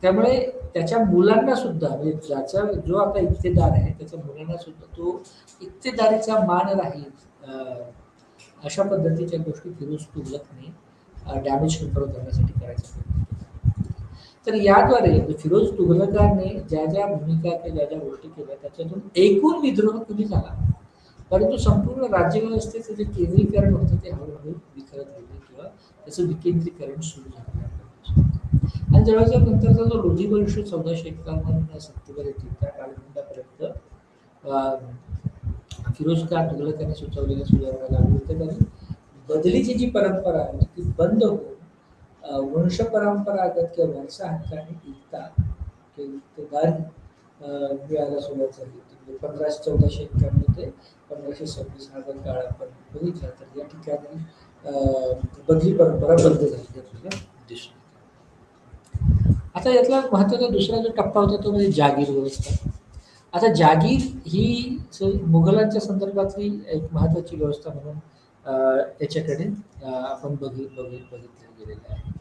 त्यामुळे त्याच्या मुलांना सुद्धा, म्हणजे ज्याचा जो आता इक्तेदार आहे त्याच्या मुलांना सुद्धा तो इक्तेदारीचा मान राहील अशा पद्धतीच्या गोष्टी फिरोज तुघलकने डॅमेज कंट्रोल करण्यासाठी करायचं. तर याद्वारे फिरोज तुघलकाने ज्या ज्या भूमिका किंवा ज्या ज्या गोष्टी केल्या त्याच्यातून एकूण विद्रोह कमी झाला, परंतु संपूर्ण राज्यव्यवस्थेचं जे केंद्रीकरण होतं ते हळूहळू विखरत गेले किंवा त्याचं विकेंद्रीकरण सुरू झालं. आणि जवळजवळ नंतरचा जो लोधी वंश 1451 सत्तेवर येतील त्या कालखंडापर्यंत फिरोज खान तुघलकाने सुचवलेल्या सुधारणा लागू होत्या. त्यांनी बदलीची जी परंपरा आहे ती बंद होऊन वंश परंपरागत किंवा वारसा हक्काने इक्तेदारी मिळायला सुरुवात झाली होती. 1451 ते 1526 हा जर काळ आपण बघितला तर या ठिकाणी बदली परंपरा बंद झाली आपल्याला दिसून. आता यातला महत्वाचा दुसरा जो टप्पा होता तो म्हणजे जागीर व्यवस्था. आता जागीर ही मुघलांच्या संदर्भातली एक महत्वाची व्यवस्था म्हणून त्याच्याकडे आपण बघितलं गेलेलं आहे.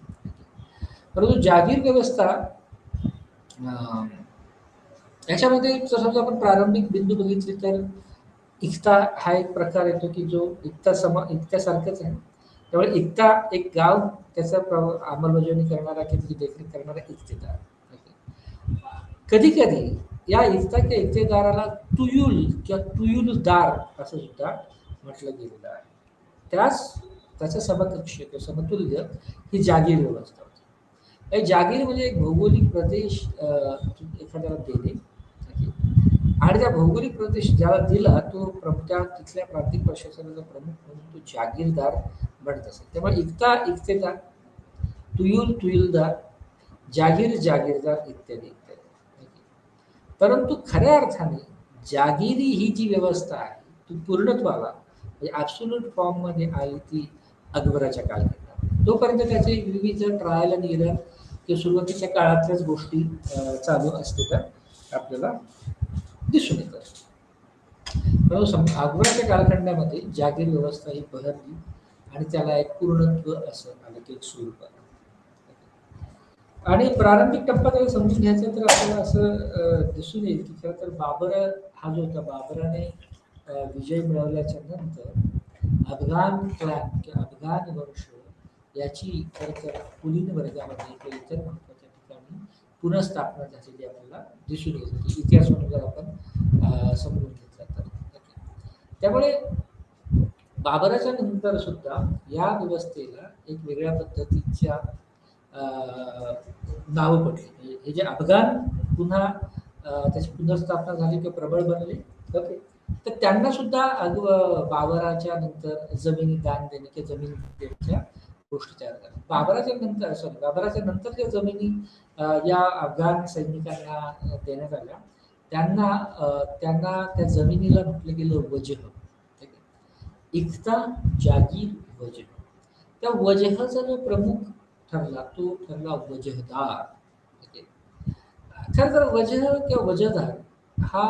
परंतु जागीर व्यवस्था याच्यामध्ये जर समजा आपण प्रारंभिक बिंदू बघितले तर इक्ता हा एक प्रकार येतो की जो इक्त्यासारखंच आहे. त्यामुळे इक्ता एक गाव, त्याचा अंमलबजावणी करणारा किंवा देखरेख करणारा इक्तेदार. कधी कधी या इक्ता किंवा इक्तेदाराला तुयुल किंवा तुयुलदार असं सुद्धा म्हटलं गेलेलं आहे. त्याचा समकक्ष किंवा समतुल्य ही जागीर व्यवस्था होती. जागीर म्हणजे एक भौगोलिक प्रदेश एखाद्याला देणे आणि त्या भौगोलिक प्रदेश ज्याला दिला तो तिथल्या प्रांतिक प्रशासनाचा प्रमुख म्हणून तो जागीरदार बनत असेल. त्यामुळे इक्तेदार, तुयुलदार, जागीरदार इत्यादी इत्यादी. परंतु खऱ्या अर्थाने जागिरी ही जी व्यवस्था आहे ती पूर्णत्वाला ॲब्सोल्यूट फॉर्म मध्ये आली ती अकबराच्या काळात. तोपर्यंत त्याचे विविध ट्रायल आणि एरर किंवा सुरुवातीच्या काळातल्याच गोष्टी चालू असलेल्या आपल्याला दिसून येतात. परंतु अकबराच्या कालखंडामध्ये जागीर व्यवस्था ही बहरली आणि त्याला एक पूर्णत्व असं आलं की एक स्वरूप आलं. आणि प्रारंभिक टप्पा त्याला समजून घ्यायचा तर आपल्याला असं दिसून येईल की खरं तर बाबर हा जो होता, बाबराने विजय मिळवल्याच्या नंतर अफगाण क्लॅन किंवा अफगाण वंश याची खरं तर कुलीन वर्गामध्ये किंवा इतर महत्वाच्या ठिकाणी पुनर्स्थापना झालेली आपल्याला दिसून येते इतिहासानुसार आपण समजून घेतला तर. त्यामुळे बाबराच्या नंतर सुद्धा या व्यवस्थेला एक वेगळ्या पद्धतीच्या नावं पडली. हे जे अफगाण पुन्हा त्याची पुनर्स्थापना झाली किंवा प्रबळ बनले. ओके. तर त्यांना सुद्धा बाबराच्या नंतर जमिनी दान देणे किंवा जमीन देण्याच्या गोष्टी तयार झाल्या. बाबराच्या नंतर ज्या जमिनी या अफगाण सैनिकांना देण्यात आल्या, त्यांना त्या जमिनीला म्हटलं गेलं वजह. ठीक आहे. इकता, जागीर, वजह. त्या वजहचा जो प्रमुख ठरला तो ठरला वजहदार. ठीक आहे. खरं तर वजह किंवा वजहदार हा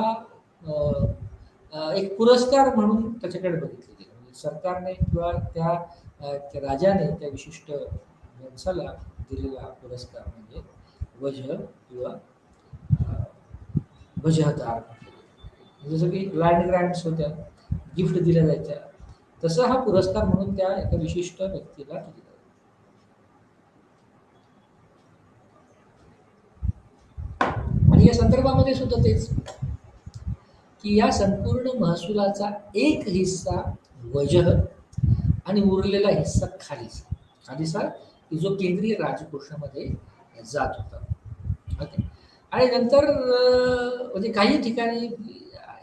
एक पुरस्कार म्हणून त्याच्याकडे बघितले गेले. म्हणजे सरकारने किंवा त्या राजाने त्या विशिष्ट माणसाला दिलेला पुरस्कार म्हणजे वजह किंवा वजहदार. जसं की लँड ग्रँट्स होत्या, गिफ्ट दिल्या जायच्या, तसं हा पुरस्कार म्हणून त्या एका विशिष्ट व्यक्तीला दिला. आणि या संदर्भामध्ये सुद्धा तेच की या संपूर्ण महसुलाचा एक हिस्सा वजह आणि उरलेला हिस्सा खालिसा की जो केंद्रीय राजकोषामध्ये जात होता. ओके. आणि नंतर म्हणजे काही ठिकाणी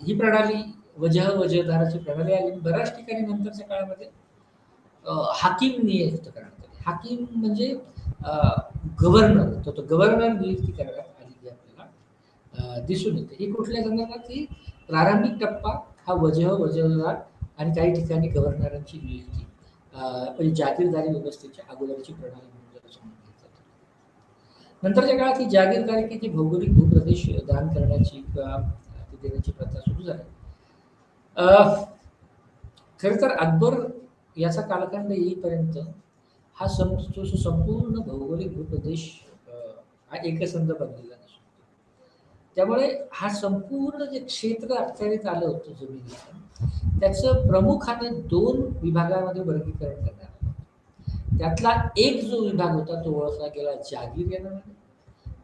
ही प्रणाली वजहदाराची प्रणाली आली. बऱ्याच ठिकाणी नंतरच्या काळामध्ये हाकीम नियुक्त करण्यात आले. हाकीम म्हणजे गव्हर्नर, तो गव्हर्नर नियुक्ती करण्यात आली आपल्याला दिसून येते. ही कुठल्या संदर्भात? ही प्रारंभिक टप्पा हा वजहदार आणि काही ठिकाणी गव्हर्नरांची नियुक्ती म्हणजे जागीरदारी व्यवस्थेच्या अगोदरची प्रणाली म्हणून समजली जाते. नंतरच्या काळात ही जागीरदारी भौगोलिक भूप्रदेश दान करण्याची किंवा देण्याची प्रथा सुरू झाली. खरं तर अकबर याचा कालखंड येईपर्यंत हा संपूर्ण भौगोलिक भूप्रदेश हा एकसंध बनलेला नसतो. त्यामुळे हा संपूर्ण जे क्षेत्र अखत्यारीत आलं होतं जमिनीचं, त्याचं प्रमुखाने 2 विभागामध्ये वर्गीकरण करण्यात आलं. त्यातला एक जो विभाग होता तो ओळखला गेला जागीर या नावाने,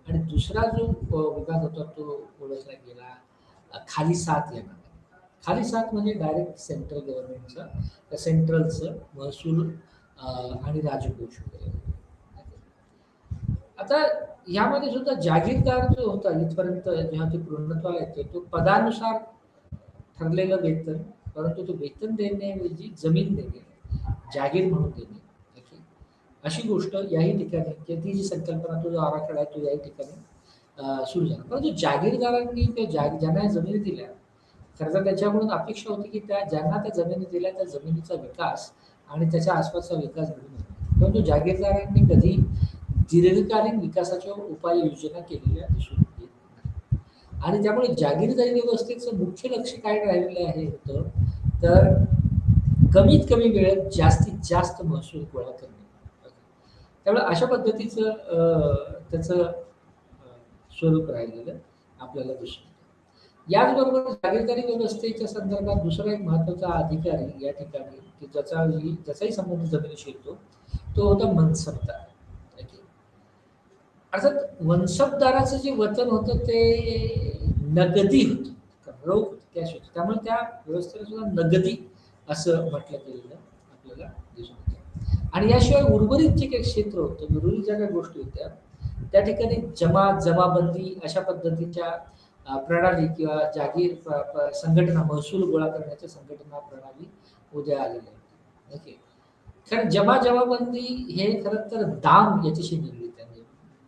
आणि दुसरा जो विभाग होता तो ओळखला गेला खालिसात या नावाने. खालिसात म्हणजे डायरेक्ट सेंट्रल गव्हर्नमेंटचं, सेंट्रलचं महसूल आणि राजकोष वगैरे. आता यामध्ये सुद्धा जागीरदार जो होता इथपर्यंत जेव्हा ते पूर्णत्वाला येतो तो पदानुसार ठरलेलं वेतन, परंतु तो वेतन देण्याऐवजी जमीन देणे, जागीर म्हणून देणे, अशी गोष्ट याही ठिकाणी किंवा ती जी संकल्पना, तो जो आराखडा आहे तो याही ठिकाणी सुरू झाला. परंतु जागीरदारांनी ज्यांना जमिनी दिल्या, खरं तर त्याच्याकडून अपेक्षा होती की ज्यांना त्या जमिनी दिल्या त्या जमिनीचा विकास आणि त्याच्या आसपासचा विकास घडून येतो. परंतु जागीरदारांनी कधी दीर्घकालीन विकासाच्या उपाययोजना केलेल्या दिसून येत नाही. आणि त्यामुळे जागीरदारी व्यवस्थेचं मुख्य लक्ष काय राहिलेलं आहे होतं, तर कमीत कमी वेळेत जास्तीत जास्त महसूल गोळा करणे. त्यामुळे अशा पद्धतीचं त्याचं स्वरूप राहिलेलं आपल्याला दिसून येतं. याचबरोबर जागीरदारी व्यवस्थेच्या संदर्भात दुसरा एक महत्वाचा अधिकारी या ठिकाणी की ज्याचाही संबंध जमिनीशी येतो तो होता मनसबदार. अर्थात मनसबदाराचं जे वतन होतं ते नगदी होतं, रोख होतं, कॅश होतं. त्यामुळे त्या व्यवस्थेला सुद्धा नगदी असं म्हटलं गेलेलं आपल्याला दिसून येतं. आणि याशिवाय उर्वरित जे काही क्षेत्र होतं, उर्वरित ज्या काही गोष्टी होत्या त्या ठिकाणी जमाबंदी अशा पद्धतीच्या प्रणाली किंवा जागीर संघटना, महसूल गोळा करण्याच्या संघटना प्रणाली उद्या आलेल्या आहेत. ओके. कारण जमाबंदी हे खरं तर दाम याच्याशी निगडीत आहे.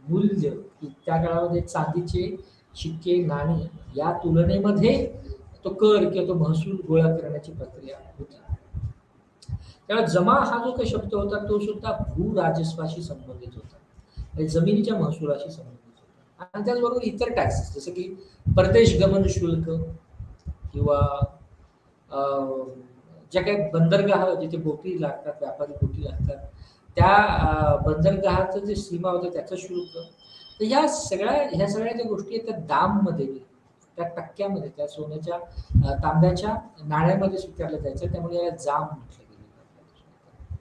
मूल्य की त्या काळामध्ये चांदीचे शिक्के, नाणी या तुलनेमध्ये तो कर किंवा तो महसूल गोळा करण्याची प्रक्रिया होती. त्यामुळे जमा हा जो काही शब्द होता तो सुद्धा भूराजस्वाशी संबंधित होता, जमिनीच्या महसुलाशी संबंधित होता. आणि त्याचबरोबर इतर टॅक्सेस जसं की परदेश गमन शुल्क किंवा ज्या काही बंदरगाह जिथे बोटी लागतात, व्यापारी बोटी लागतात, त्या बंदरगाहाचं जे सीमा होतं त्याचं शुल्क. तर ह्या सगळ्या ज्या गोष्टी आहेत त्या दाममध्ये, त्या टक्क्यामध्ये, त्या सोन्याच्या तांब्याच्या नाण्यामध्ये स्वीकारल्या जायच्या. त्यामुळे याला जाम म्हटलं गेलं.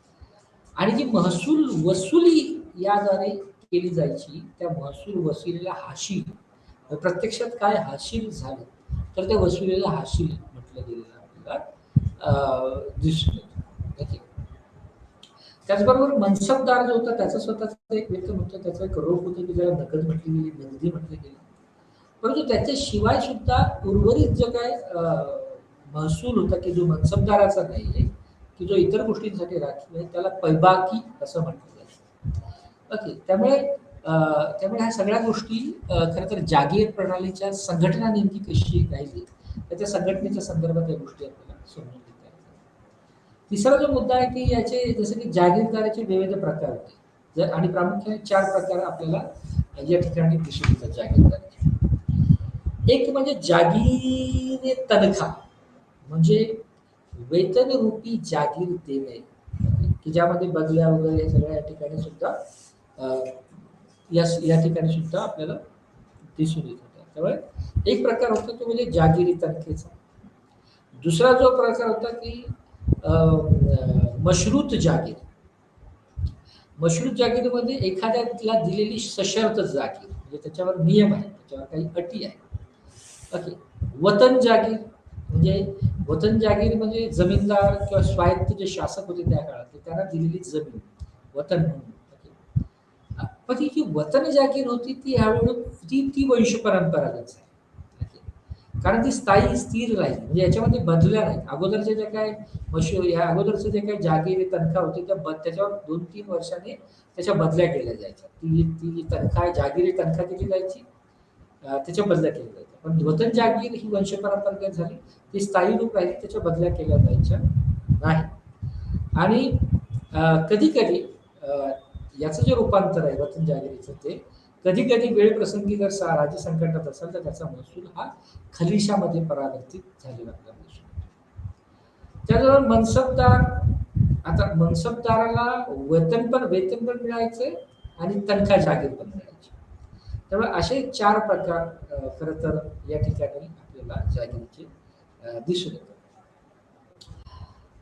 आणि जी महसूल वसुली याद्वारे केली जायची, त्या महसूल वसुलीला हाशील, प्रत्यक्षात काय हाशील झालं तर त्या वसुलीला हाशील म्हटलं गेलेलं आपल्याला दिसून येतं. त्याचबरोबर मनसबदार जो होता त्याचं स्वतःच एक वेतन होतं, त्याचं एक रोख होतं की ज्याला नगद म्हटली गेली, नगदी म्हटली गेली. परंतु त्याच्याशिवाय सुद्धा उर्वरित जो काय महसूल होता की जो मनसबदाराचा नाही आहे, की जो इतर गोष्टींसाठी राखीव आहे, त्याला पैबाकी असं म्हटलं जातं. ओके. त्यामुळे ह्या सगळ्या गोष्टी खरं तर जागीर प्रणालीच्या संघटना नेमकी कशी राहिली, तर त्या संघटनेच्या संदर्भात या गोष्टी आपल्याला समजून घेता येतात. तिसरा जो मुद्दा आहे की याचे जसं की जागीरदाराचे विविध प्रकार होते. आणि प्रामुख्याने 4 प्रकार आपल्याला या ठिकाणी दिसून येतात जागीरदाराचे. एक म्हणजे जागीर तनखा, म्हणजे वेतनरूपी जागीर देणे, की ज्यामध्ये बदल्या वगैरे हे सगळ्या या ठिकाणी सुद्धा अ, या ठिकाणी सुद्धा आपल्याला दिसून येत होतं. त्यामुळे एक प्रकार होता तो म्हणजे जागिरी तनखेचा. दुसरा जो प्रकार होता की मशरूत जागीर. मशरूत जागीरमध्ये एखाद्याला दिलेली सशर्त जागीर, म्हणजे त्याच्यावर नियम आहेत, त्याच्यावर काही अटी आहेत. ओके. वतन जागीर म्हणजे वतन जागीर म्हणजे जमीनदार किंवा स्वायत्त जे शासक होते त्या काळात त्यांना दिलेली जमीन वतन म्हणून. ओके. पण ही जी वतन जागीर होती ती हळूहळू ती वंश परंपरागत झाली. ओके. कारण ती स्थायी स्थिर राहिली, म्हणजे याच्यामध्ये बदल्या नाही. अगोदरचे जे काय या अगोदरचे जे काही जागीर तनखा होते त्याच्यावर 2-3 वर्षांनी त्याच्या बदल्या केल्या जायच्या. ती ती तनखा जागिरी तनखा केली जायची, त्याच्या बदल्या केल्या जायच्या. पण वतन जागीर ही वंश परंपरागत झाली, ती स्थायी रूप राहिली, त्याच्या बदल्या केल्या जायच्या नाही. आणि कधी-कधी याचं जे रूपांतर आहे वतन जागिरीचं ते कधी-कधी वेळ प्रसंगी जर राज्य संकटात असेल तर त्याचा महसूल हा खलिशामध्ये परावर्तित झालेला आपल्याला दिसून येतो. त्याचबरोबर मनसबदार, आता मनसबदाराला वेतन पण मिळायचं आणि तनखा जागीर पण मिळायची. त्यामुळे असे 4 प्रकार खरं तर या ठिकाणी आपल्याला जागीरचे दिसून येतात.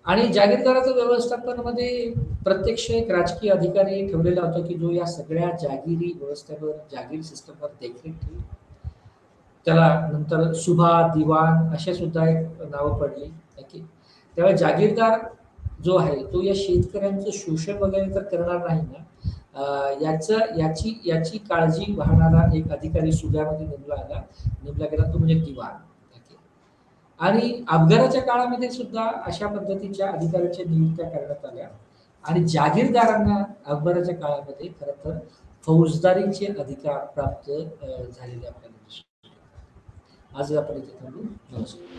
आणि जागीरदाराचं व्यवस्थापनामध्ये प्रत्यक्ष एक राजकीय अधिकारी ठेवलेला होता, की जो या सगळ्या जागिरी व्यवस्थेवर, जागीर सिस्टमवर देखरेख ठेवेल. त्याला नंतर सुभा, दिवाण अशा सुद्धा एक नावं पडली. ओके. त्यामुळे जागीरदार जो आहे तो या शेतकऱ्यांचं शोषण वगैरे तर करणार नाही ना, याची काळजी वाहणारा एक अधिकारी सुभ्यामध्ये नेमला गेला तो म्हणजे दिवाण. ओके. आणि अफगाणाच्या काळामध्ये सुद्धा अशा पद्धतीच्या अधिकाऱ्यांच्या नियुक्त्या करण्यात आल्या आणि जागीरदारांना अकबराच्या काळामध्ये खरं तर फौजदारीचे अधिकार प्राप्त झालेले आपल्याला दिसतात. आज आपण इथे थांबू. नमस्कार.